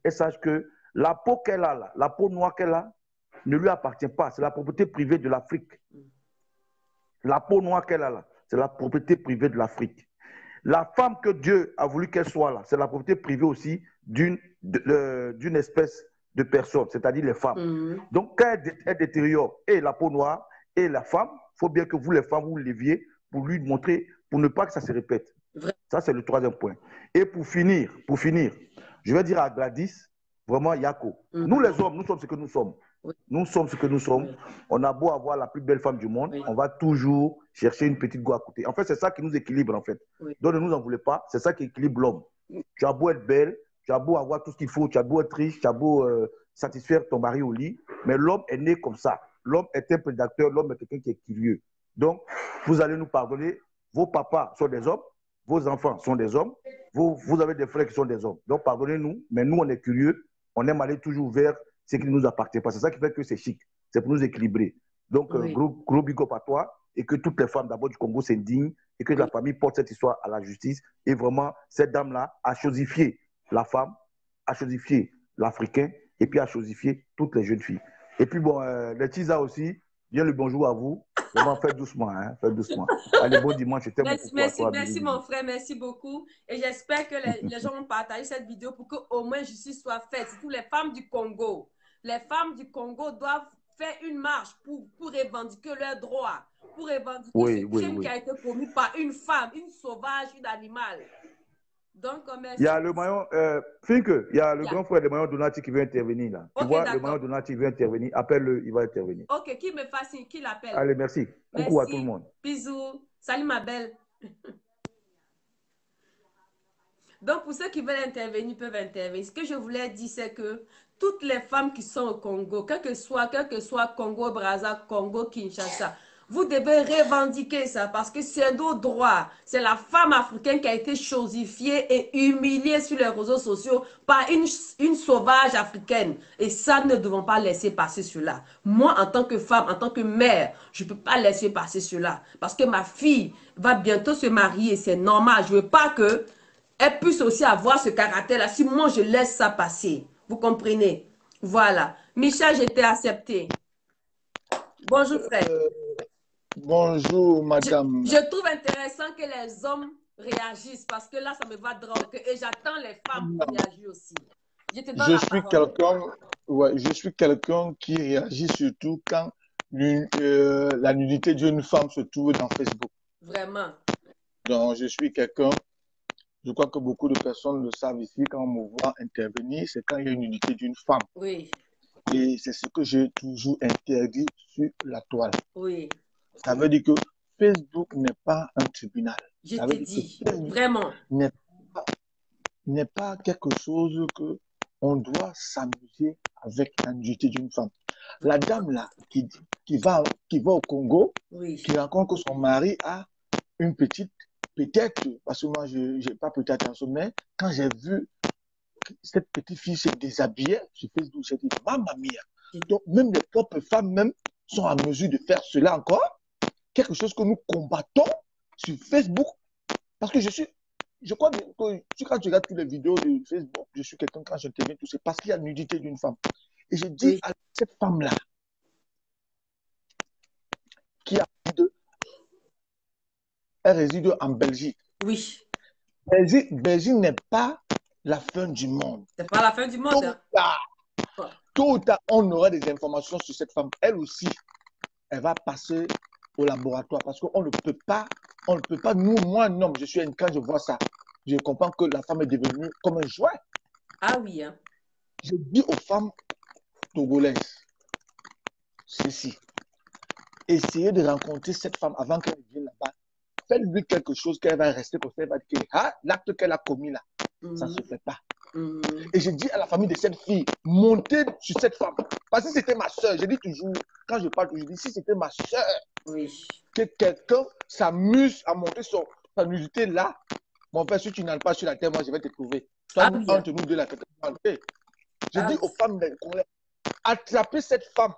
elle sache que la peau qu'elle a là, la peau noire qu'elle a, ne lui appartient pas. C'est la propriété privée de l'Afrique. La peau noire qu'elle a là, c'est la propriété privée de l'Afrique. La femme que Dieu a voulu qu'elle soit là, c'est la propriété privée aussi d'une espèce de personne, c'est-à-dire les femmes. Donc, quand elle détériore et la peau noire et la femme, il faut bien que vous, les femmes, vous leviez pour lui montrer, pour ne pas que ça se répète. Ça, c'est le troisième point. Et pour finir, je vais dire à Gladys, vraiment, Yako, nous les hommes, nous sommes ce que nous sommes. Nous sommes ce que nous sommes. On a beau avoir la plus belle femme du monde, on va toujours chercher une petite go à côté. En fait, c'est ça qui nous équilibre, en fait. Donc, ne nous en voulez pas, c'est ça qui équilibre l'homme. Tu as beau être belle, tu as beau avoir tout ce qu'il faut, tu as beau être riche, tu as beau satisfaire ton mari au lit, mais l'homme est né comme ça. L'homme est un prédateur, l'homme est quelqu'un qui est curieux. Donc, vous allez nous pardonner, vos papas sont des hommes, vos enfants sont des hommes, vous avez des frères qui sont des hommes. Donc, pardonnez-nous, mais nous, on est curieux, on aime aller toujours vers ce qui ne nous appartient pas. C'est ça qui fait que c'est chic, c'est pour nous équilibrer. Donc, gros big up à toi, et que toutes les femmes d'abord du Congo s'indignent, et que la famille porte cette histoire à la justice. Et vraiment, cette dame-là a chosifié la femme, a chosifié l'Africain, et puis a chosifié toutes les jeunes filles. Et puis bon, les Tisa aussi, bien le bonjour à vous. Vraiment, faites doucement, hein, faites doucement. Allez, bon dimanche, je t'aime beaucoup. Merci mon frère, merci beaucoup. Et j'espère que les gens vont partager cette vidéo pour qu'au moins justice soit faite. Surtout les femmes du Congo. Les femmes du Congo doivent faire une marche pour revendiquer leurs droits, pour revendiquer ce crime qui a été commis par une femme, une sauvage, une animale. Donc, merci. Il y a le maillon, Finke, il y a le grand frère de Maillon Donati qui veut intervenir là. Tu vois, le Maillon Donati veut intervenir. Appelle-le, il va intervenir. Ok, qui me fascine, qui l'appelle? Allez, merci. Coucou à tout le monde. Bisous. Salut ma belle. Donc, pour ceux qui veulent intervenir, peuvent intervenir. Ce que je voulais dire, c'est que toutes les femmes qui sont au Congo, quel que soit Congo, Brazza, Congo, Kinshasa, vous devez revendiquer ça parce que c'est nos droits. C'est la femme africaine qui a été chosifiée et humiliée sur les réseaux sociaux par une sauvage africaine. Et ça, nous ne devons pas laisser passer cela. Moi, en tant que femme, en tant que mère, je ne peux pas laisser passer cela. Parce que ma fille va bientôt se marier. C'est normal. Je ne veux pas qu'elle puisse aussi avoir ce caractère-là. Si moi, je laisse ça passer. Vous comprenez? Voilà. Micha, j'étais acceptée. Bonjour, frère. Bonjour, madame. Je trouve intéressant que les hommes réagissent parce que là, ça me va droit. Et j'attends les femmes pour réagir aussi. Je suis quelqu'un qui réagit surtout quand la nudité d'une femme se trouve dans Facebook. Vraiment. Donc, je suis quelqu'un, je crois que beaucoup de personnes le savent ici, quand on me voit intervenir, c'est quand il y a une nudité d'une femme. Oui. Et c'est ce que j'ai toujours interdit sur la toile. Oui. Ça veut dire que Facebook n'est pas un tribunal. Je te dis, vraiment. N'est pas quelque chose que on doit s'amuser avec la nudité d'une femme. La dame là qui va au Congo, qui rencontre que son mari a une petite, peut-être, parce que moi je n'ai pas prêté attention, mais quand j'ai vu cette petite fille se déshabiller sur Facebook, j'ai dit, mamma mia. Donc même les propres femmes même sont à mesure de faire cela encore. Quelque chose que nous combattons sur Facebook. Parce que je crois que quand je regarde toutes les vidéos de Facebook, je suis quelqu'un, quand j'interviens, tout c'est parce qu'il y a la nudité d'une femme. Et je dis à cette femme-là, elle réside en Belgique. Oui. Belgique n'est pas la fin du monde. C'est pas la fin du monde. Tôt ou tard, on aura des informations sur cette femme. Elle aussi, elle va passer au laboratoire parce qu'on ne peut pas, moi, un homme, quand je vois ça, je comprends que la femme est devenue comme un jouet. Ah oui, hein. Je dis aux femmes togolaises, ceci, essayez de rencontrer cette femme avant qu'elle vienne là-bas. Faites-lui quelque chose qu'elle va rester pour faire, elle va dire, l'acte qu'elle a commis là, ça ne se fait pas. Et je dis à la famille de cette fille, montez sur cette femme. Parce que c'était ma soeur, je dis toujours, quand je parle, je dis, si c'était ma soeur, que quelqu'un s'amuse à monter sa nudité là, mon frère, si tu n'as pas sur la terre, moi je vais te trouver. Toi, entre nous deux là, je dis aux femmes, attrapez cette femme.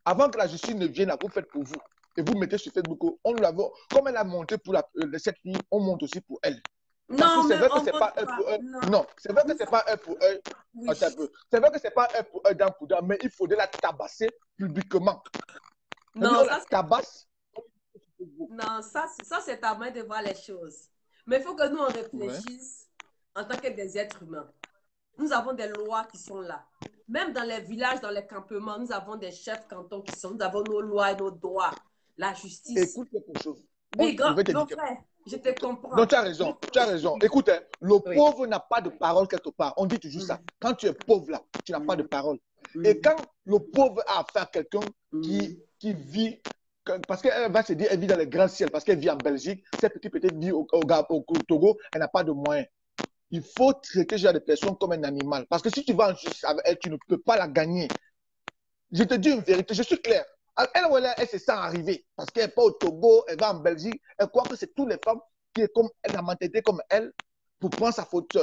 Avant que la justice ne vienne, vous faites pour vous. Et vous mettez sur Facebook, comme elle a monté pour cette fille, on monte aussi pour elle. Non, c'est vrai que c'est pas un pour un. Non, c'est vrai que c'est pas un pour un. Oui. C'est vrai que c'est pas un pour un dent pour dent, mais il faudrait la tabasser publiquement. Non, ça, la tabasse, Facebook. Non, ça c'est ta main de voir les choses. Mais il faut que nous, on réfléchisse en tant que des êtres humains. Nous avons des lois qui sont là. Même dans les villages, dans les campements, nous avons des chefs cantons qui sont. Nous avons nos lois et nos droits. La justice. Écoute quelque chose. Oui, Je vais te grand dire. frère, je te comprends. Non, tu as raison, tu as raison. Écoute, hein, le pauvre n'a pas de parole quelque part. On dit toujours ça. Quand tu es pauvre là, tu n'as pas de parole. Et quand le pauvre a affaire à quelqu'un qui vit, parce qu'elle va se dire, elle vit dans les grands ciels, parce qu'elle vit en Belgique, cette petite peut-être vit au Togo, elle n'a pas de moyens. Il faut traiter ce genre de personne comme un animal. Parce que si tu vas en justice avec elle, tu ne peux pas la gagner. Je te dis une vérité, je suis clair. Elle se sent arriver parce qu'elle n'est pas au Togo, elle va en Belgique, elle croit que c'est toutes les femmes qui est comme elle, la mentalité comme elle, pour prendre sa photo,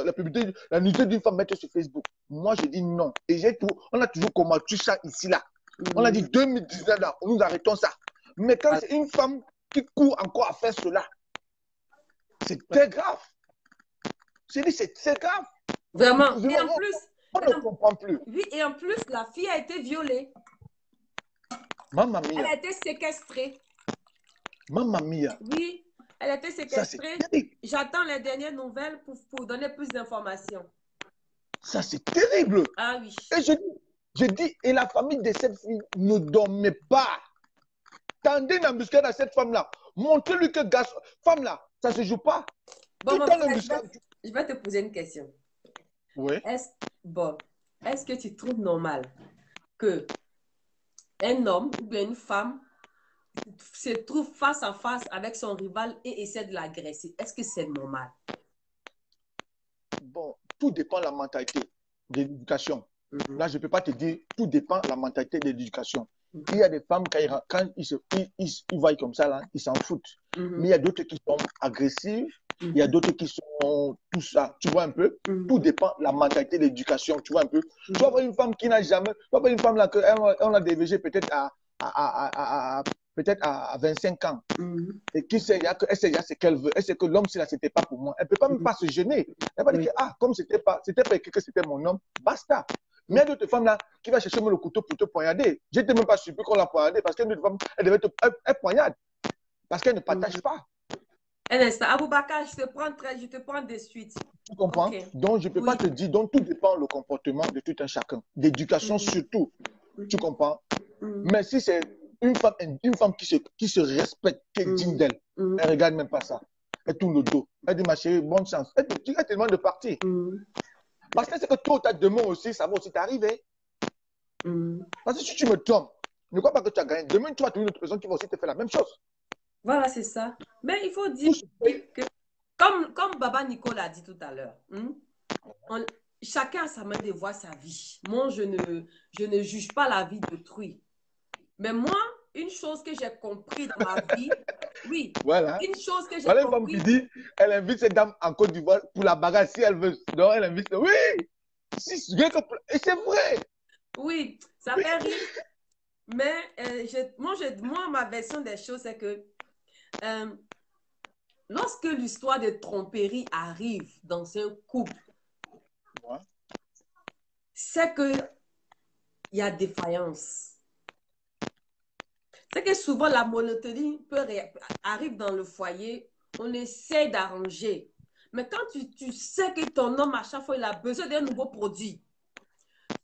la nudité d'une femme mettre sur Facebook. Moi, je dis non. Et on a toujours combattu ça ici, là. On a dit 2019, là, nous arrêtons ça. Mais quand c'est une femme qui court encore à faire cela, c'est très grave. Je dis, c'est très grave. Vraiment. Et en plus, on ne comprend plus. Oui, et en plus, la fille a été violée. Mamma mia. Elle a été séquestrée. Mamma mia. Oui, elle a été séquestrée. J'attends les dernières nouvelles pour donner plus d'informations. Ça, c'est terrible. Ah oui. Et je dis, et la famille de cette fille ne dormait pas. Tendez une embuscade à cette femme-là. Montrez-lui que femme-là, ça ne se joue pas. Bon, je vais te poser une question. Oui. Est-ce que tu trouves normal que un homme ou bien une femme se trouve face à face avec son rival et essaie de l'agresser? Est-ce que c'est normal? Bon, tout dépend de la mentalité de l'éducation. Là, je ne peux pas te dire, tout dépend de la mentalité de l'éducation. Il y a des femmes, quand ils voient comme ça, là, ils s'en foutent. Mais il y a d'autres qui sont agressives, il y a d'autres qui sont tout ça. Tu vois un peu? Tout dépend de la mentalité de l'éducation. Tu vois un peu? Tu vas voir une femme qui n'a jamais. Tu vas voir une femme là, on a DVG peut-être à 25 ans. Et qui sait, elle sait ce qu'elle veut. Elle sait que l'homme, si là, c'était pas pour moi. Elle ne peut pas même pas se gêner. Elle va dire que, comme c'était pas écrit que c'était mon homme, basta. Mais il y a d'autres femmes là qui va chercher le couteau pour te poignarder. Je n'étais même pas surpris qu'on l'a poignardé parce qu'une autre femme, elle devait elle poignarde. Parce qu'elle ne partage pas. Un instant, Aboubakar, je te prends de suite. Tu comprends? Donc, je ne peux pas te dire, donc tout dépend du comportement de tout un chacun. D'éducation surtout. Tu comprends? Mais si c'est une femme qui se respecte, qui est digne d'elle, elle ne regarde même pas ça. Elle tourne le dos. Elle dit, ma chérie, bonne chance. Elle te demande de partir. Parce que c'est que tôt ou tard, demain aussi, ça va aussi t'arriver. Parce que si tu me trompes, ne crois pas que tu as gagné. Demain, tu vas trouver une autre personne qui va aussi te faire la même chose. Voilà, c'est ça. Mais il faut dire que, comme Baba Nicole a dit tout à l'heure, chacun a sa main de voir sa vie. Moi, je ne juge pas la vie d'autrui. Mais moi, une chose que j'ai compris dans ma vie, oui, voilà. Une chose que j'ai voilà compris. Une femme qui dit, elle invite cette dame en Côte d'Ivoire pour la bagarre si elle veut. Donc, elle invite, oui, et c'est vrai. Oui, ça fait rire. Mais moi, ma version des choses, c'est que lorsque l'histoire de tromperie arrive dans un couple, c'est que il y a défaillance. C'est que souvent la monotonie arrive dans le foyer, on essaie d'arranger. Mais quand tu sais que ton homme, à chaque fois, il a besoin d'un nouveau produit,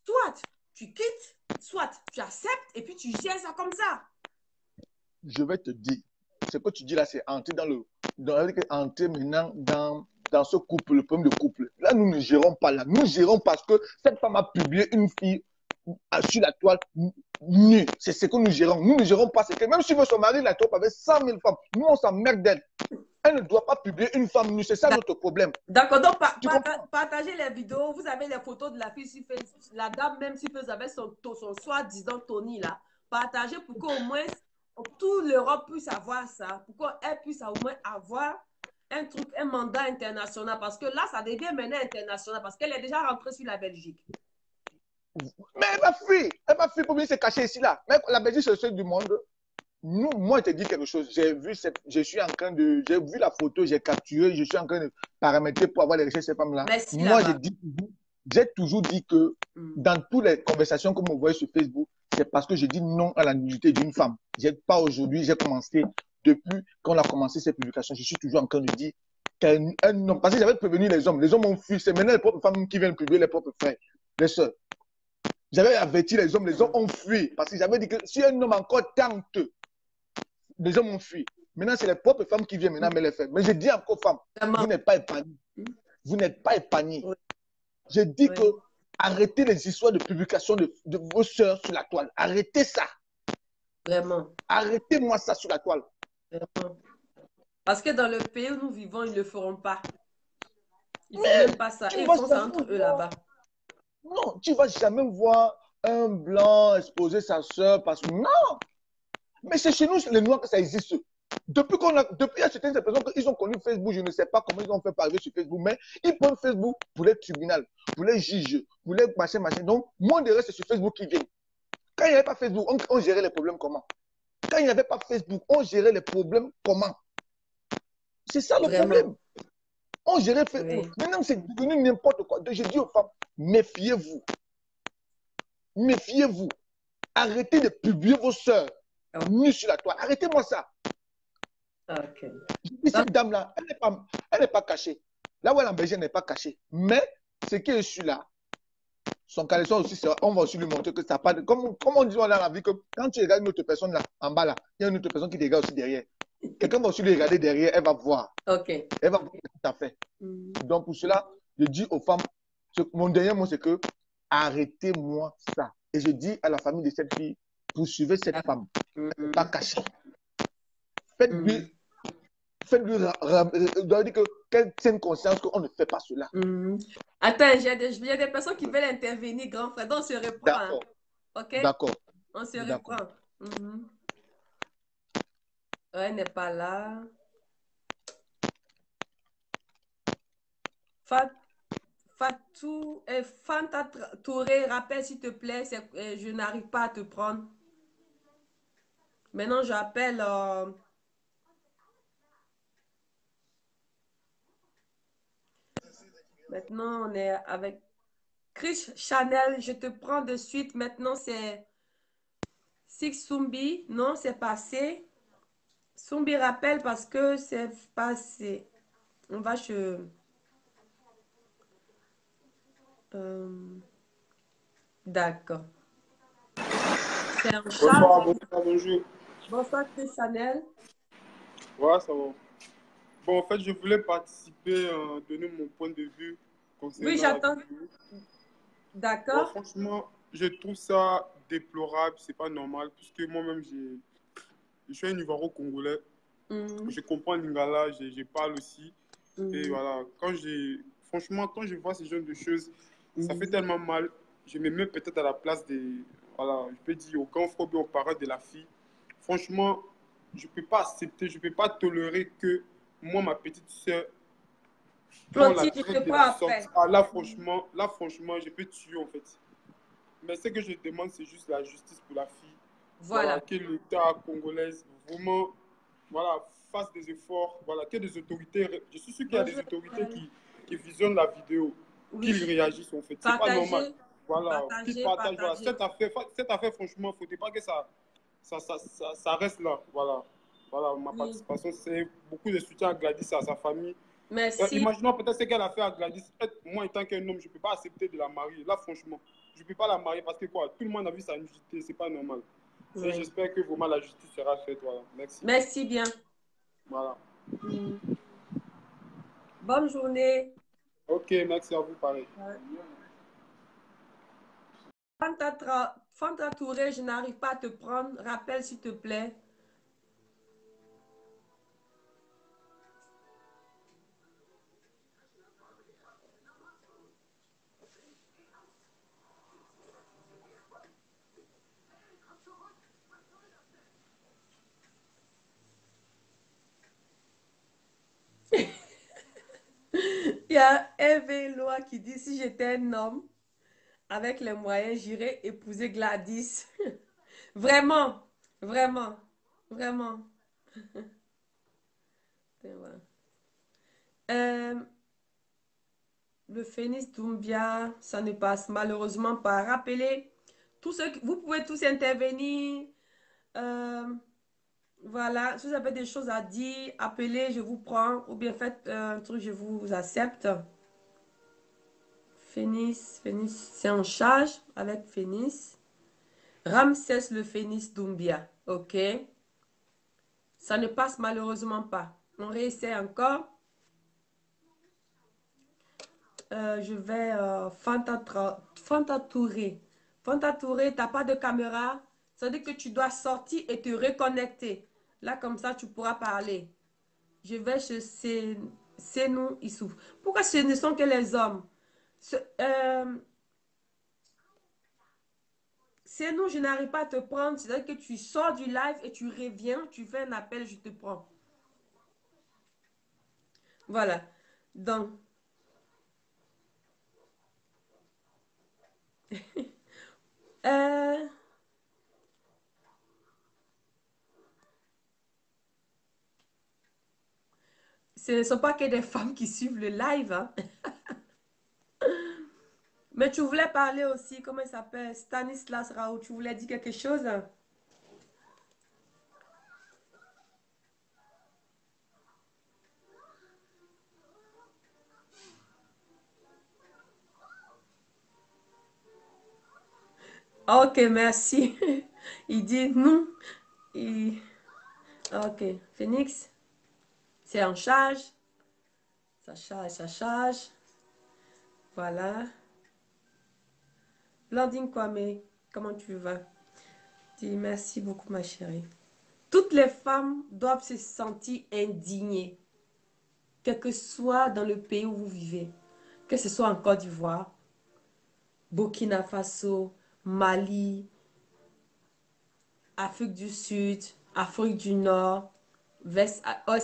soit tu quittes, soit tu acceptes et puis tu gères ça comme ça. Je vais te dire, ce que tu dis là, c'est entrer entrer maintenant dans ce couple, le problème de couple. Là, nous ne gérons pas là. Nous gérons parce que cette femme a publié une fille sur la toile nue. C'est ce que nous gérons. Nous ne gérons pas. C'est que même si son mari la trompe avec 100 000 femmes, nous, on s'emmerde d'elle. Elle ne doit pas publier une femme nue. C'est ça notre problème. D'accord. Donc, partagez les vidéos. Vous avez les photos de la fille sur Facebook. La dame, même si vous avez son soi-disant Tony là, partagez pour qu'au moins toute l'Europe puisse avoir ça. Pour qu'elle puisse au moins avoir un mandat international. Parce que là, ça devient maintenant international. Parce qu'elle est déjà rentrée sur la Belgique. Mais elle m'a fui pour venir se cacher ici là. Mais la Belgique, c'est le seul du monde. Moi, je te dis quelque chose. J'ai vu la photo, j'ai capturé, je suis en train de paramétrer pour avoir les recherches de ces femmes-là. Moi, j'ai toujours dit que dans toutes les conversations que vous voyez sur Facebook, c'est parce que je dis non à la nudité d'une femme. Pas aujourd'hui, j'ai commencé depuis qu'on a commencé cette publication, je suis toujours en train de dire qu'un homme, parce que j'avais prévenu les hommes ont fui, c'est maintenant les propres femmes qui viennent publier les propres frères, les sœurs. J'avais averti les hommes ont fui, parce que j'avais dit que si un homme encore tente, les hommes ont fui. Maintenant, c'est les propres femmes qui viennent maintenant me les faire. Mais je dis encore aux femmes, vous n'êtes pas épargnées. Vous n'êtes pas épargnées. Oui. Je dis Oui. que arrêtez les histoires de publication de vos sœurs sur la toile. Arrêtez ça. Vraiment. Arrêtez-moi ça sur la toile. Vraiment. Parce que dans le pays où nous vivons, ils ne le feront pas. Ils ne font même pas ça. Et ils font ça entre eux là-bas. Non, tu ne vas jamais voir un blanc exposer sa sœur parce que non. Mais c'est chez nous, les Noirs, que ça existe. Depuis il y a certaines personnes qui ont connu Facebook, je ne sais pas comment ils ont fait parler sur Facebook, mais ils prennent Facebook pour les tribunaux, pour les juges, pour les machin. Donc, moi, de reste, c'est sur Facebook qui vient. Quand il n'y avait pas Facebook, on gérait les problèmes comment? Quand il n'y avait pas Facebook, on gérait les problèmes comment? C'est ça le problème. On gérait Facebook. Oui. Maintenant, c'est devenu n'importe quoi. Donc, je dis aux femmes, méfiez-vous. Méfiez-vous. Arrêtez de publier vos sœurs nues sur la toile. Arrêtez-moi ça. Okay. Cette dame-là, elle n'est pas cachée. Là où elle est en Belgique, elle n'est pas cachée. Mais ce qui est sur là, son caleçon aussi, on va aussi lui montrer que ça n'a pas de... Comme on dit dans la vie, que quand tu regardes une autre personne là, en bas là, il y a une autre personne qui te regarde aussi derrière. Quelqu'un va aussi lui regarder derrière, elle va voir. Ok. Elle va voir ce que tu as fait. Donc pour cela, je dis aux femmes, mon dernier mot c'est que arrêtez-moi ça. Et je dis à la famille de cette fille, poursuivez cette femme. Elle n'est pas cachée. Faites-lui dire qu'elle tienne conscience qu'on ne fait pas cela. Attends, il y a des personnes qui veulent intervenir, grand frère. Donc, on se reprend. D'accord. Hein? Ok? D'accord. On se reprend. Elle n'est pas là. Fanta Touré, rappelle s'il te plaît, je n'arrive pas à te prendre. Maintenant, j'appelle... Maintenant, on est avec Chris Chanel. Je te prends de suite. Maintenant, c'est Six Sumbi. Non, c'est passé. Sumbi rappelle parce que c'est passé. On va chez... D'accord. C'est un chat. Bonsoir, bonjour. Bonsoir, Chris Chanel. Ouais, ça va. Bon, en fait, je voulais participer, donner mon point de vue concernant... Oui, j'attends. D'accord. Bon, franchement, je trouve ça déplorable, c'est pas normal, puisque moi-même, je suis un Ivoiro-Congolais. Je comprends Lingala, je parle aussi. Et voilà, franchement, quand je vois ce genre de choses, ça fait tellement mal. Je me mets peut-être à la place des... Voilà, je peux dire aux grands frères ou aux parents de la fille. Franchement, je ne peux pas accepter, je ne peux pas tolérer que moi, ma petite soeur, on la traite de la sorte. Ah, là, franchement, je peux tuer, en fait. Mais ce que je demande, c'est juste la justice pour la fille. Voilà. Que l'État congolais, vraiment, voilà, fasse des efforts. Voilà, que des autorités... Je suis sûr qu'il y a des autorités qui visionnent la vidéo, qui réagissent, en fait. C'est pas normal. Voilà, qui partagent. Voilà. Cette affaire, franchement, il ne faudrait pas que ça reste là. Voilà, ma participation, c'est beaucoup de soutien à Gladys et à sa famille. Merci. Imaginons peut-être ce qu'elle a fait à Gladys. Moi, étant qu'un homme, je ne peux pas accepter de la marier. Là, franchement, je ne peux pas la marier parce que quoi, tout le monde a vu sa nudité, c'est pas normal. Et j'espère que vraiment la justice sera faite. Voilà. Merci. Merci bien. Voilà. Bonne journée. Ok, merci à vous, pareil. Fanta Touré, je n'arrive pas à te prendre. Rappelle, s'il te plaît. Il y a Eve Loa qui dit, si j'étais un homme, avec les moyens, j'irais épouser Gladys. Vraiment, vraiment, vraiment. Le Phénix Doumbia, ça ne passe malheureusement pas. Rappelez, vous pouvez tous intervenir. Voilà, si vous avez des choses à dire, appelez, je vous prends. Ou bien faites un truc, je vous accepte. Phénix, c'est en charge avec Phénix. Ramsès le Phénix Doumbia. Ok. Ça ne passe malheureusement pas. On réessaie encore. Je vais Fanta Touré. Fanta Touré, tu n'as pas de caméra. Ça veut dire que tu dois sortir et te reconnecter. Là, comme ça, tu pourras parler. Je vais chez Senou Issouf. Pourquoi ce ne sont que les hommes? Senou, je n'arrive pas à te prendre. C'est-à-dire que tu sors du live et tu reviens. Tu fais un appel, je te prends. Voilà. Donc, euh, ce ne sont pas que des femmes qui suivent le live. Hein. Mais tu voulais parler aussi, comment il s'appelle? Stanislas Raoult. Tu voulais dire quelque chose? Ok, merci. Il dit non. Il... Ok, Phoenix, c'est en charge. Ça charge, ça charge. Voilà. Blandine Kwame, comment tu vas? Dis merci beaucoup, ma chérie. Toutes les femmes doivent se sentir indignées, quel que soit dans le pays où vous vivez, que ce soit en Côte d'Ivoire, Burkina Faso, Mali, Afrique du Sud, Afrique du Nord, Ouest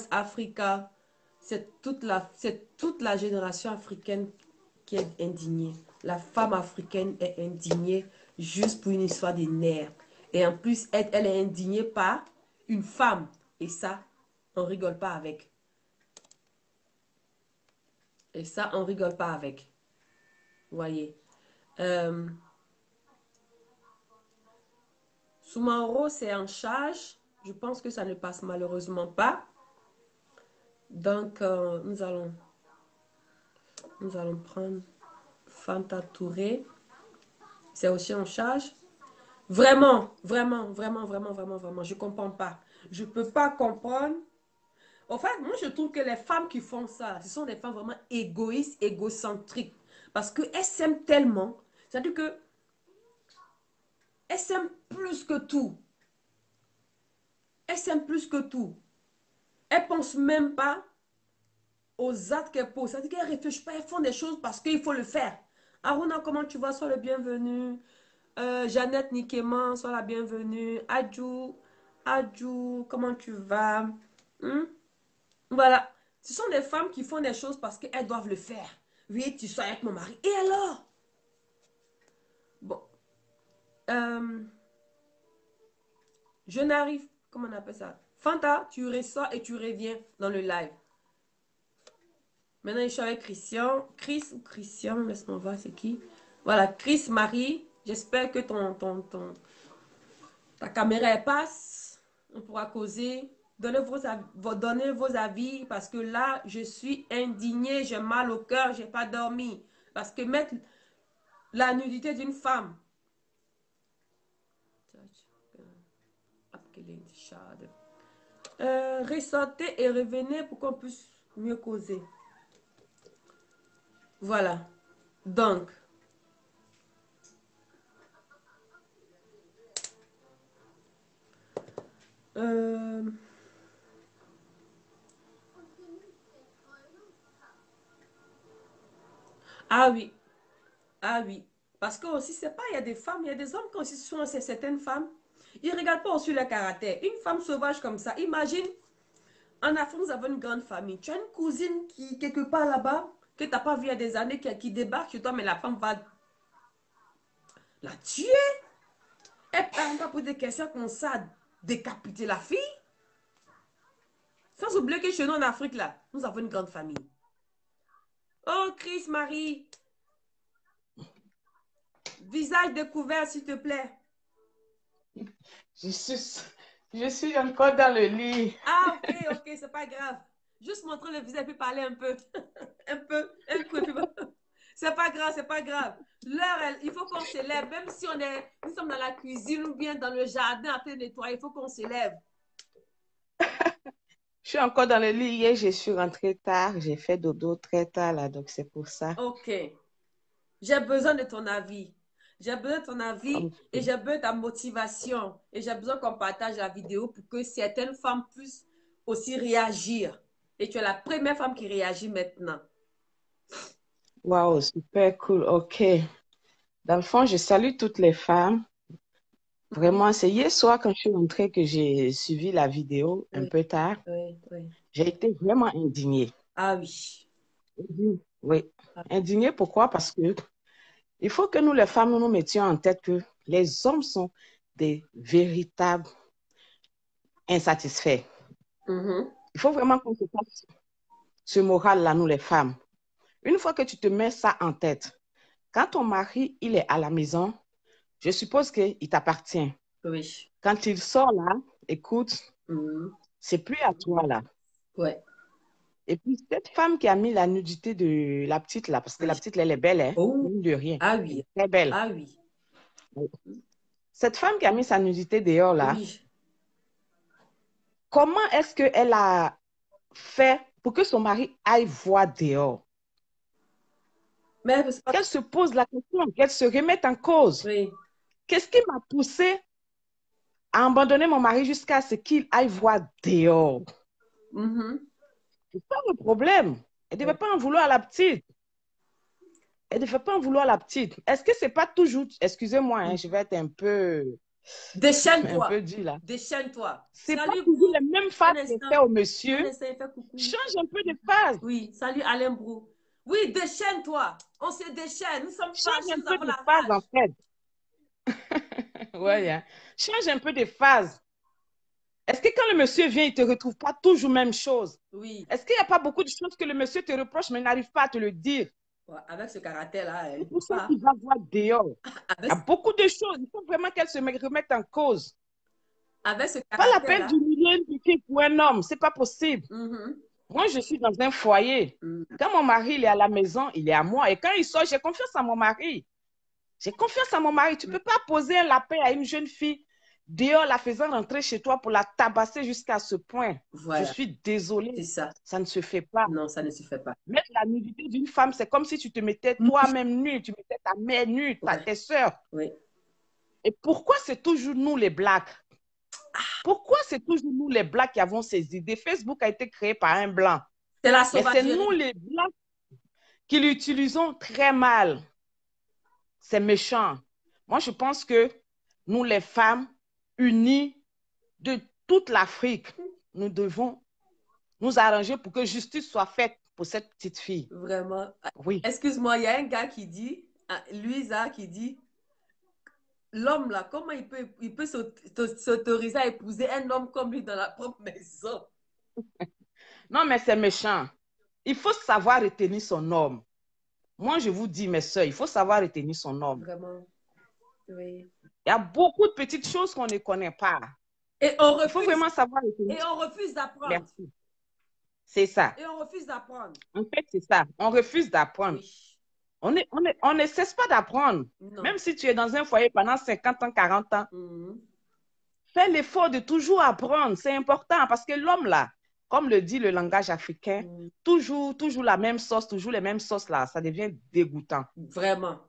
Africa. C'est toute la génération africaine qui est indignée. La femme africaine est indignée juste pour une histoire de nerfs. Et en plus, elle est indignée par une femme. Et ça, on rigole pas avec. Et ça, on rigole pas avec. Vous voyez. Soumaro, c'est en charge. Je pense que ça ne passe malheureusement pas. Donc, nous allons prendre Fanta Touré. C'est aussi en charge. Vraiment, vraiment, vraiment, vraiment, vraiment, vraiment, je ne comprends pas. Je ne peux pas comprendre. En fait, moi, je trouve que les femmes qui font ça, ce sont des femmes vraiment égoïstes, égocentriques. Parce qu'elles s'aiment tellement. C'est-à-dire que elles s'aiment plus que tout. Elles s'aiment plus que tout. Elles ne pensent même pas aux actes qu'elles posent. C'est-à-dire qu'elles ne réfléchissent pas, elles font des choses parce qu'il faut le faire. Aruna, comment tu vas? Sois le bienvenu. Jeannette Nikeman, sois la bienvenue. Adjou, comment tu vas? Voilà. Ce sont des femmes qui font des choses parce qu'elles doivent le faire. Oui, tu sois avec mon mari. Et alors? Bon. Je n'arrive... Comment on appelle ça? Fanta, tu ressors et tu reviens dans le live. Maintenant, je suis avec Christian. Chris ou Christian, laisse-moi voir, c'est qui? Voilà, Chris, Marie. J'espère que ta caméra elle passe. On pourra causer. Donnez vos avis parce que là, je suis indignée. J'ai mal au cœur. Je n'ai pas dormi. Parce que mettre la nudité d'une femme. Ressortez et revenez pour qu'on puisse mieux causer. Voilà. Donc. Ah oui. Ah oui. Parce que aussi, c'est pas, il y a des femmes, il y a des hommes qui aussi sont certaines femmes. Ils ne regardent pas aussi le caractère. Une femme sauvage comme ça, imagine, en Afrique, nous avons une grande famille. Tu as une cousine qui, quelque part là-bas, que tu n'as pas vue il y a des années, qui débarque chez toi, mais la femme va la tuer. Elle ne pas poser des questions comme ça, décapiter la fille. Sans oublier que chez nous en Afrique, là, nous avons une grande famille. Oh, Chris, Marie. Visage découvert, s'il te plaît. Jesus. Je suis encore dans le lit. Ah, ok, c'est pas grave. Juste montrer le visage et puis parler un peu. un coup. C'est pas grave, c'est pas grave. L'heure, il faut qu'on s'élève. Même si nous sommes dans la cuisine ou bien dans le jardin en train de nettoyer, il faut qu'on s'élève. Je suis encore dans le lit. Hier, je suis rentrée tard. J'ai fait dodo très tard, là, donc c'est pour ça. Ok. J'ai besoin de ton avis. J'ai besoin de ton avis et j'ai besoin de ta motivation. Et j'ai besoin qu'on partage la vidéo pour que certaines femmes puissent aussi réagir. Et tu es la première femme qui réagit maintenant. Waouh, super cool. OK. Dans le fond, je salue toutes les femmes. Vraiment, c'est hier soir quand je suis rentrée que j'ai suivi la vidéo un peu tard. Oui. J'ai été vraiment indignée. Ah oui. Oui. Indignée, pourquoi? Parce que il faut que nous, les femmes, nous mettions en tête que les hommes sont des véritables insatisfaits. Il faut vraiment qu'on se passe ce moral-là, nous, les femmes. Une fois que tu te mets ça en tête, quand ton mari, il est à la maison, je suppose qu'il t'appartient. Oui. Quand il sort là, écoute, c'est plus à toi là. Ouais. Et puis, cette femme qui a mis la nudité de la petite là, parce que la petite, elle est belle, hein, mine de rien. Ah oui. Très belle. Ah oui. Cette femme qui a mis sa nudité dehors là, comment est-ce qu'elle a fait pour que son mari aille voir dehors? Qu'elle se pose la question, qu'elle se remette en cause. Oui. Qu'est-ce qui m'a poussée à abandonner mon mari jusqu'à ce qu'il aille voir dehors? C'est pas le problème. Elle ne devait pas en vouloir à la petite. Elle ne devait pas en vouloir à la petite. Est-ce que c'est pas toujours... Excusez-moi, hein, je vais être un peu... Déchaîne-toi. Un peu dit là. Déchaîne-toi. C'est pas toujours les mêmes phases qu'elle fait au monsieur. Change un peu de phase. Oui, salut Alain Brou. Oui, déchaîne-toi. On se déchaîne. Nous sommes Change un peu de phase en fait. Ouais, hein. Change un peu de phase. Est-ce que quand le monsieur vient, il ne te retrouve pas toujours même chose? Oui. Est-ce qu'il n'y a pas beaucoup de choses que le monsieur te reproche, mais n'arrive pas à te le dire? Ouais, avec ce caractère-là. C'est pour ça qu'il va voir dehors. Il y a beaucoup de choses. Il faut vraiment qu'elle se remette en cause. Avec ce pas la peine d'humilier une fille pour un homme. Ce n'est pas possible. Moi, je suis dans un foyer. Quand mon mari il est à la maison, il est à moi. Et quand il sort, j'ai confiance en mon mari. J'ai confiance en mon mari. Tu ne peux pas poser un lapin à une jeune fille dehors, la faisant rentrer chez toi pour la tabasser jusqu'à ce point. Voilà. Je suis désolée. C'est ça. Ça ne se fait pas. Non, ça ne se fait pas. Mettre la nudité d'une femme, c'est comme si tu te mettais toi-même nue. Tu mettais ta mère nue, tes soeurs. Oui. Et pourquoi c'est toujours nous les Blacks? Pourquoi c'est toujours nous les Blacks qui avons ces idées? Facebook a été créé par un Blanc. C'est la sauvagerie. Mais c'est nous les Blacks qui l'utilisons très mal. C'est méchant. Moi, je pense que nous les femmes unies de toute l'Afrique, nous devons nous arranger pour que justice soit faite pour cette petite fille. Vraiment. Oui. Excuse-moi, il y a un gars qui dit, Louisa, qui dit, l'homme là, comment il peut s'autoriser à épouser un homme comme lui dans la propre maison? Non, mais c'est méchant. Il faut savoir retenir son homme. Moi, je vous dis, mes soeurs, il faut savoir retenir son homme. Vraiment. Oui. Il y a beaucoup de petites choses qu'on ne connaît pas. Et on refuse, il faut vraiment savoir retenir. Et on refuse d'apprendre. Merci. C'est ça. Et on refuse d'apprendre. En fait, c'est ça. On refuse d'apprendre. Oui. On ne cesse pas d'apprendre. Même si tu es dans un foyer pendant 50 ans, 40 ans, fais l'effort de toujours apprendre. C'est important parce que l'homme là, comme le dit le langage africain, toujours la même sauce, toujours les mêmes sauces là, ça devient dégoûtant. Vraiment.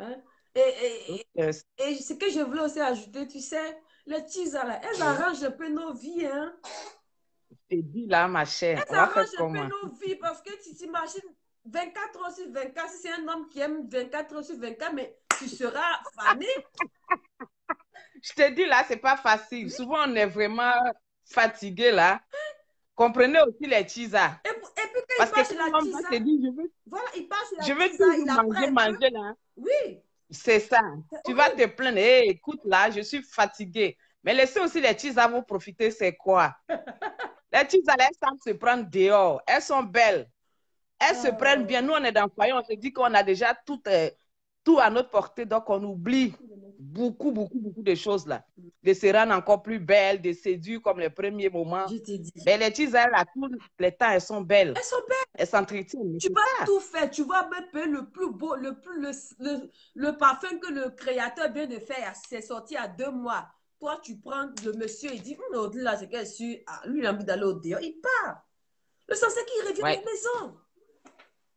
Hein? Et ce que je voulais aussi ajouter, tu sais, les tisas là, elles arrangent un peu nos vies, hein. Je t'ai dit là, ma chère, elles arrangent un peu nos vies parce que tu t'imagines 24 heures sur 24, si c'est un homme qui aime 24 heures sur 24, mais tu seras fané. Je te dis là, c'est pas facile. Souvent, on est vraiment fatigué là. Comprenez aussi les tisas. Et puis quand parce il passe la tisa, te dit, il passe la je veux toujours manger là. Oui. C'est ça. Tu vas te plaindre. Hey, écoute là, je suis fatiguée. Mais laissez aussi les tisas vous profiter, c'est quoi? Les tisas, elles savent se prendre dehors. Elles sont belles. Elles se prennent bien. Nous, on est dans le foyer, on se dit qu'on a déjà tout tout à notre portée, donc on oublie beaucoup de choses là. De se rendre encore plus belle, de séduire comme les premiers moments. Je t'ai dit. Mais les teasers, là, tous les temps, elles sont belles. Elles sont belles. Elles s'entretiennent. Tu vas tout faire. Tu vas même payer le plus beau, le parfum que le créateur vient de faire. C'est sorti à 2 mois. Toi, tu prends le monsieur et dit, au-delà, c'est qu'elle suit. Ah, lui, il a envie d'aller au dehors. Il part. Le sens, c'est qu'il revient à la maison.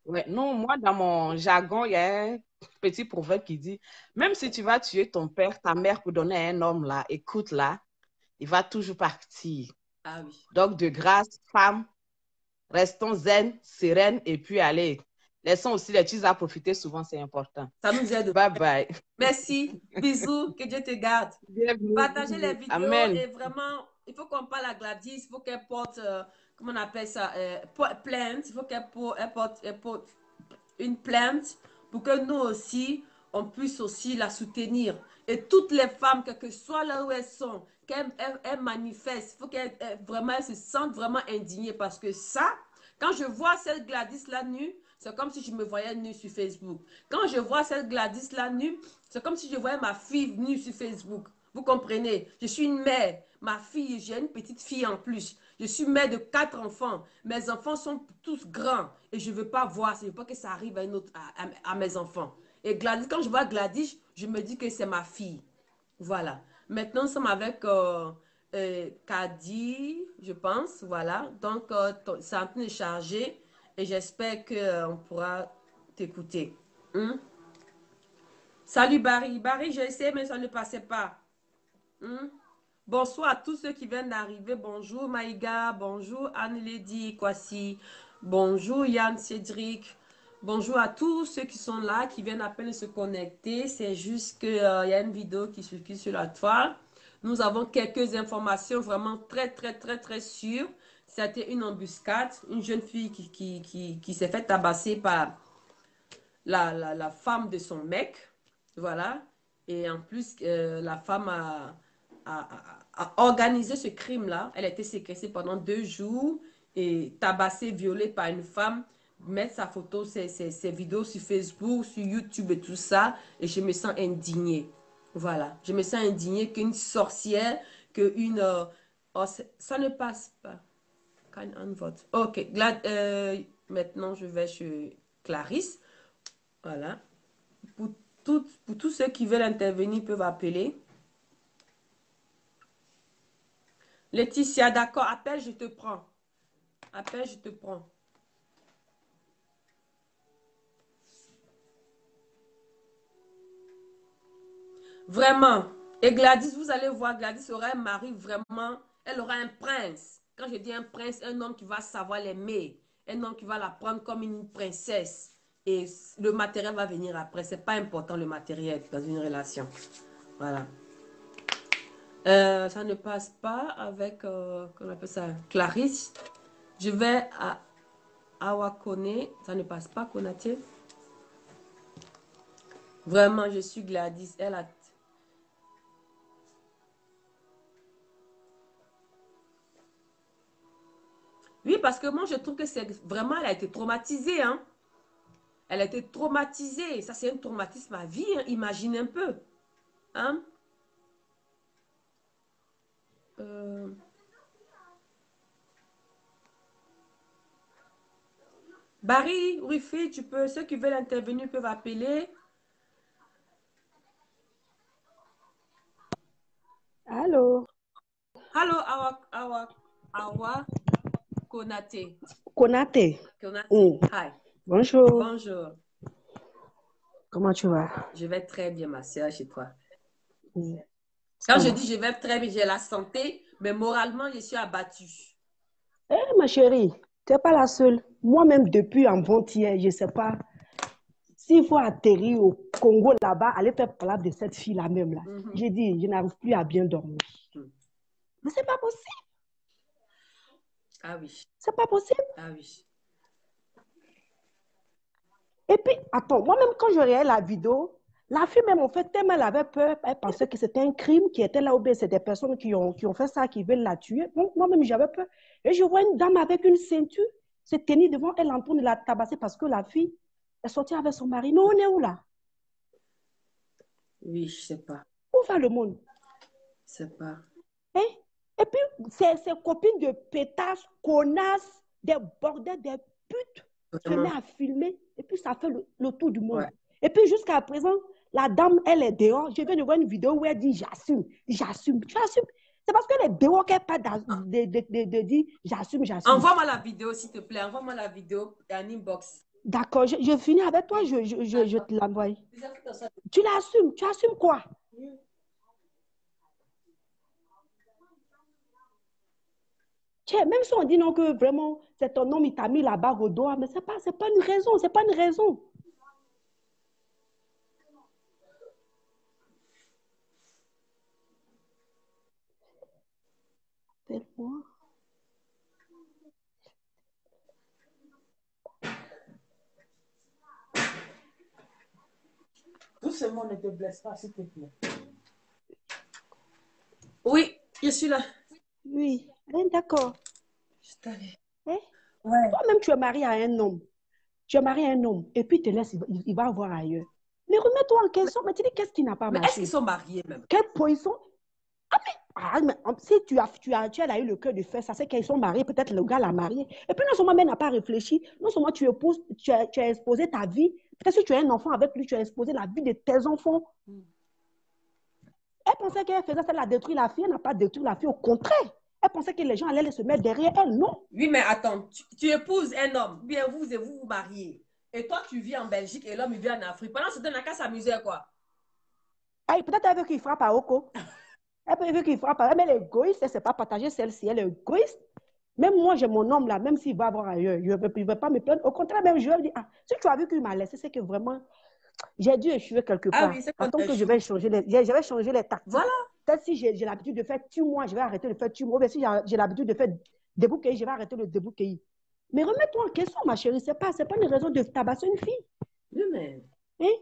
Ouais, non, moi, dans mon jargon, il y a un petit proverbe qui dit, même si tu vas tuer ton père, ta mère pour donner à un homme là, écoute là, il va toujours partir. Ah oui. Donc, de grâce, femme, restons zen, sereines et puis allez. Laissons aussi les teasers à profiter, souvent c'est important. Ça nous aide. Bye bye. Merci. Bisous. Que Dieu te garde. Bienvenue. Partagez les vidéos. Amen. Et vraiment, il faut qu'on parle à Gladys. Il faut qu'elle porte, comment on appelle ça, plainte. Il faut qu'elle porte une plainte pour que nous aussi, on puisse aussi la soutenir. Et toutes les femmes, quelles que soit là où elles sont, qu'elles manifestent, il faut qu'elles vraiment elles se sentent vraiment indignées parce que ça, quand je vois cette Gladys là nue, c'est comme si je me voyais nue sur Facebook. Quand je vois cette Gladys là nue, c'est comme si je voyais ma fille nue sur Facebook. Vous comprenez? Je suis une mère. Ma fille, j'ai une petite fille en plus. Je suis mère de 4 enfants. Mes enfants sont tous grands. Et je ne veux pas voir, je ne veux pas que ça arrive à mes enfants. Et Gladys, quand je vois Gladys, je me dis que c'est ma fille. Voilà. Maintenant, nous sommes avec Kadi, je pense. Voilà. Donc, c'est en train de charger. Et j'espère qu'on pourra t'écouter. Salut Barry. Barry, j'ai essayé, mais ça ne passait pas. Bonsoir à tous ceux qui viennent d'arriver. Bonjour Maïga. Bonjour Anne-Lady Kwasi. Bonjour Yann Cédric. Bonjour à tous ceux qui sont là, qui viennent à peine de se connecter. C'est juste qu'il y a une vidéo qui circule sur la toile. Nous avons quelques informations vraiment très sûres. C'était une embuscade. Une jeune fille qui s'est fait tabasser par la femme de son mec. Voilà. Et en plus, la femme a organisé ce crime-là. Elle a été séquestrée pendant 2 jours et tabassée, violée par une femme. Mettre sa photo, ses vidéos sur Facebook, sur YouTube et tout ça. Et je me sens indignée. Voilà. Je me sens indignée qu'une sorcière, qu'une... oh, ça ne passe pas. Kind on vote. Ok. Maintenant, je vais chez Clarisse. Voilà. Pour tous ceux qui veulent intervenir, peuvent appeler. Laetitia, d'accord. Appelle, je te prends. Appelle, je te prends. Vraiment. Et Gladys, vous allez voir, Gladys aura un mari vraiment. Elle aura un prince. Quand je dis un prince, un homme qui va savoir l'aimer. Un homme qui va la prendre comme une princesse. Et le matériel va venir après. C'est pas important le matériel dans une relation. Voilà. Ça ne passe pas avec, comment on appelle ça, Clarisse. Je vais à Awakone. Ça ne passe pas, Konaté. Vraiment, je suis Gladys. Elle a... Oui, parce que moi, je trouve que c'est vraiment, elle a été traumatisée, hein. Elle a été traumatisée. Ça, c'est un traumatisme à vie, hein. Imagine un peu. Hein? Barry, Rufi, tu peux, ceux qui veulent intervenir peuvent appeler. Allô. Allô, Awa Konate. Konate. Hi. Bonjour. Bonjour. Comment tu vas? Je vais très bien, ma soeur, chez toi. Quand je dis je vais très bien, j'ai la santé, mais moralement, je suis abattue. Eh, ma chérie, tu n'es pas la seule. Moi-même, depuis avant-hier, je ne sais pas s'il faut atterrir au Congo là-bas, aller faire parler de cette fille-là même. Là. J'ai dit, je n'arrive plus à bien dormir. Mais ce n'est pas possible. Ah oui. C'est pas possible. Ah oui. Et puis, attends, moi-même, quand je regardais la vidéo, la fille même, en fait, tellement elle avait peur, elle pensait que c'était un crime qui était là, ou bien c'est des personnes qui ont fait ça, qui veulent la tuer. Donc, moi-même, j'avais peur. Et je vois une dame avec une ceinture se tenir devant elle en train de la tabasser parce que la fille est sortie avec son mari. Mais on est où là? Oui, je sais pas. Où va le monde? Je sais pas. Hein? Et puis, ces copines de pétasses, connasses, des bordels, des putes, se met à filmer et puis ça fait le tour du monde. Ouais. Et puis jusqu'à présent, la dame, elle est dehors. Je viens de voir une vidéo où elle dit j'assume, j'assume. Tu assumes? C'est parce qu'elle est dehors qu'elle parle de dire j'assume, j'assume. Envoie-moi la vidéo, s'il te plaît. Envoie-moi la vidéo en inbox. D'accord, je finis avec toi, je te l'envoie. Tu l'assumes, tu assumes quoi? Tiens, même si on dit non que vraiment c'est ton homme, il t'a mis la barre au doigt, mais c'est pas une raison, c'est pas une raison. Appelle-moi. Doucement, ne te blesse pas, s'il te plaît. Oui, je suis là. Oui, d'accord. Je t'avais. Hein? Ouais. Toi-même, tu es marié à un homme. Tu es marié à un homme et puis il te laisse, il va voir ailleurs. Mais remets-toi en question. Mais tu dis qu'est-ce qui n'a pas marché? Mais est-ce qu'ils sont mariés même? Quel point ils sont? Mais si tu as eu le cœur de faire ça, c'est qu'ils sont mariés, peut-être le gars l'a marié. Et puis non seulement elle n'a pas réfléchi, non seulement tu as exposé ta vie, peut-être si tu as un enfant avec lui, tu as exposé la vie de tes enfants. Elle pensait qu'elle faisait ça, elle a détruit la fille, elle n'a pas détruit la fille, au contraire. Elle pensait que les gens allaient se mettre derrière elle, non. Oui, mais attends, tu épouses un homme, bien vous vous mariez. Et toi, tu vis en Belgique et l'homme, il vit en Afrique. Pendant ce temps, il n'a qu'à s'amuser, quoi. Peut-être elle veut qu'il frappe à Oko. Elle veut qu'il frappe à elle, mais elle est égoïste, elle ne sait pas partager celle-ci, elle est égoïste. Même moi, j'ai mon homme là, même s'il va voir ailleurs, il ne va pas me plaindre. Au contraire, même je vais dire, si tu as vu qu'il m'a laissé, c'est que vraiment, j'ai dû échouer quelque part. Ah oui, c'est attends que je vais changer les tactiques. Voilà. Peut-être si j'ai l'habitude de faire tue-moi, je vais arrêter de faire tue-moi. Mais si j'ai l'habitude de faire débouquer, je vais arrêter le débouquer. Mais remets-toi en question, ma chérie. Ce n'est pas une raison de tabasser une fille. Oui, mais... Hein?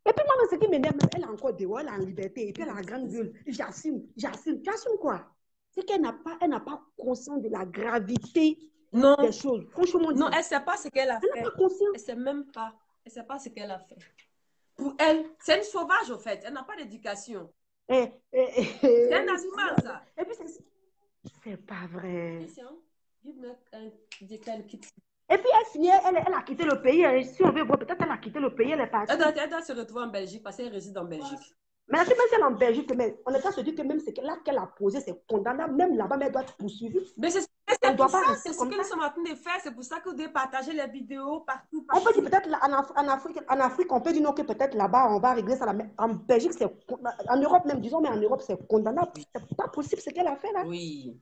Et puis moi, ce qui m'énerve, elle a encore dehors, elle est en liberté. Et puis elle a la grande gueule. J'assume. Tu assumes quoi? C'est qu'elle n'a pas conscience de la gravité des choses. Franchement, non, elle ne sait pas ce qu'elle a fait. Elle n'a pas conscience. Elle ne sait même pas. Elle ne sait pas ce qu'elle a fait. Pour elle, c'est une sauvage, au fait. Elle n'a pas d'éducation. C'est un animal, ça. Et puis, c'est pas vrai. Et puis, elle finit, elle a quitté le pays. Si on veut voir, peut-être elle a quitté le pays, elle est partie. Elle doit se retrouver en Belgique parce qu'elle réside en Belgique. Mais même si elle est en Belgique, mais on est pas se dire que même ce qu'elle a posé, c'est condamnable. Même là-bas, mais elle doit être poursuivie. Mais c'est ce que nous sommes en train de faire. C'est pour ça que vous devez partager les vidéos partout. On peut dire peut-être en Afrique, on peut dire non, que peut-être là-bas, on va régler ça. Mais en Belgique, en Europe même, disons, mais en Europe, c'est condamnable. C'est pas possible ce qu'elle a fait là. Oui.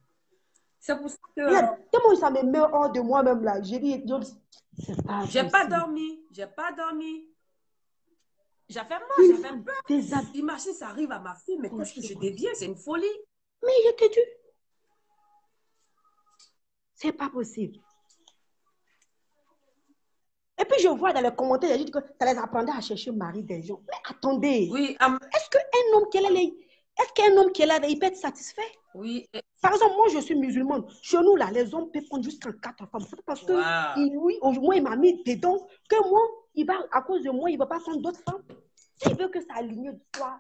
C'est pour ça que... Tellement ça me met hors de moi-même là. J'ai dit, j'ai pas dormi. J'avais peur. Imagine, ça arrive à ma fille, mais qu'est-ce que je deviens? C'est une folie. Mais je te dis, c'est pas possible. Et puis je vois dans les commentaires, il dit que ça les apprendait à chercher le mari des gens. Mais attendez, oui, est-ce qu'un homme qui est là, il peut être satisfait? Oui. Par exemple, moi je suis musulmane. Chez nous, là, les hommes peuvent prendre jusqu'à 4 femmes. C'est parce que lui, au moins, il m'a mis dedans que moi, à cause de moi, il ne va pas prendre d'autres femmes. S'il veut que ça aligne soit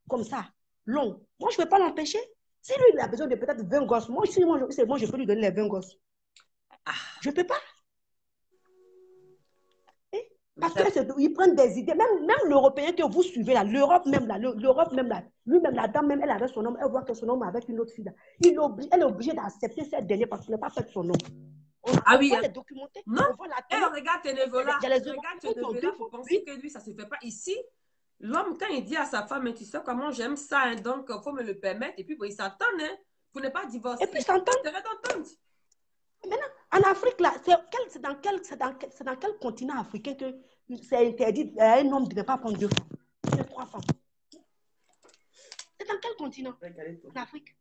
comme ça, long, moi je ne vais pas l'empêcher. Si lui, il a besoin de peut-être 20 gosses, moi je peux lui donner les 20 gosses. Je ne peux pas. Parce qu'ils prennent des idées, même l'Européen que vous suivez là, l'Europe même là, lui-même, la dame même, elle avait son homme, elle voit que son homme avec une autre fille là. Elle est obligée d'accepter cette dernière parce qu'il n'a pas fait son homme. On voit les documenter, non, on voit la télé. Regarde Ténévola, pour penser que lui, ça ne se fait pas ici. L'homme, quand il dit à sa femme, tu sais comment j'aime ça, hein, donc il faut me le permettre, et puis ils s'entendent, hein, pour ne pas divorcer. Et puis ils s'entendent. Maintenant, en Afrique, là, c'est dans quel continent africain que c'est interdit à un homme de ne pas prendre 2 femmes, 3 femmes? C'est dans quel continent? En Afrique.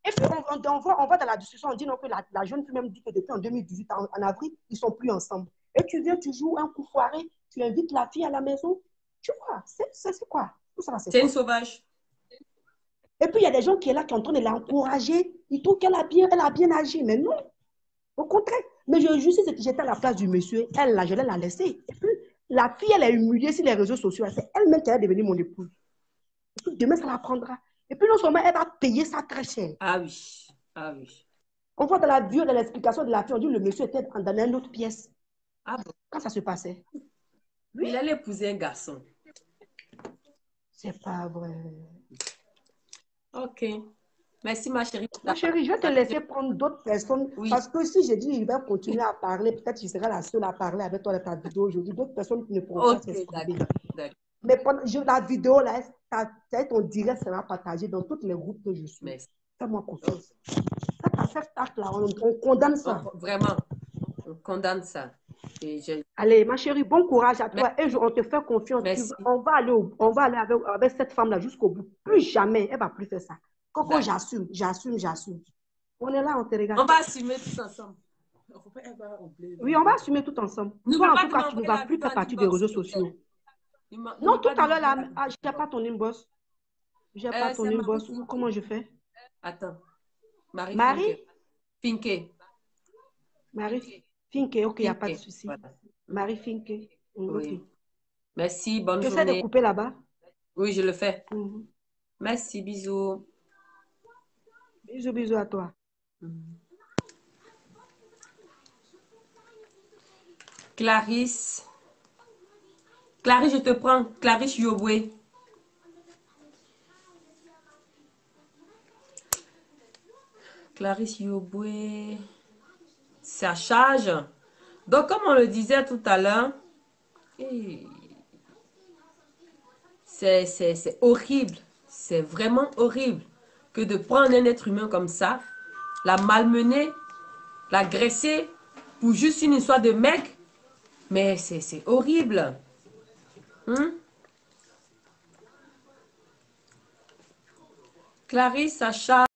Et puis, on voit dans la discussion, on dit non, que la jeune fille même dit que depuis en 2018, en avril, ils ne sont plus ensemble. Et tu viens, tu joues un coup foiré, tu invites la fille à la maison. Tu vois, c'est quoi? C'est une sauvage. Et puis, il y a des gens qui sont là, qui sont en train de l'encourager. Ils trouvent qu'elle a bien agi. Mais non, au contraire. Mais je sais que j'étais à la place du monsieur. Elle, là, je l'ai la laissée. Et puis, la fille, elle est humiliée sur les réseaux sociaux. C'est elle-même qui va devenir mon épouse. Demain, ça la prendra. Et puis, non seulement, elle va payer ça très cher. Ah oui. Ah oui. On voit dans la vidéo, dans l'explication de la fille, on dit que le monsieur était dans une autre pièce. Ah bon? Quand ça se passait. Oui. Il allait épouser un garçon. C'est pas vrai. Ok. Merci, ma chérie. Ma chérie, je vais te laisser prendre d'autres personnes. Oui. Parce que si je dis il va continuer à parler, peut-être que je serai la seule à parler avec toi dans ta vidéo aujourd'hui. D'autres personnes qui ne pourront pas s'exprimer. Mais pendant la vidéo, là, ton direct sera partagé dans tous les groupes que je suis. Merci. Fais-moi confiance. Cet acte-là, on condamne ça. Vraiment, on condamne ça. Allez, ma chérie, bon courage à toi. Et on te fait confiance. On va aller avec cette femme-là jusqu'au bout. Plus jamais, elle ne va plus faire ça. Coco, j'assume. On est là, on te regarde. On va assumer tous ensemble. Oui, on va assumer tout ensemble. Toi, en tout cas, tu ne vas plus faire partie des réseaux sociaux. Non, tout à l'heure, là, je n'ai pas ton inbox. Je n'ai pas ton inbox. Comment je fais? Attends. Marie? Finke. Marie Finke, ok, il n'y a pas de souci. Voilà. Marie Finke. Oui. Okay. Merci, bonne journée. Tu essaies de couper là-bas? Oui, je le fais. Merci, bisous. Bisous à toi. Clarisse. Clarisse, je te prends. Clarisse Yoboué. Clarisse Yoboué. Ça charge. Donc, comme on le disait tout à l'heure, c'est horrible. C'est vraiment horrible que de prendre un être humain comme ça, la malmener, l'agresser pour juste une histoire de mec. Mais c'est horrible. Clarisse, ça charge.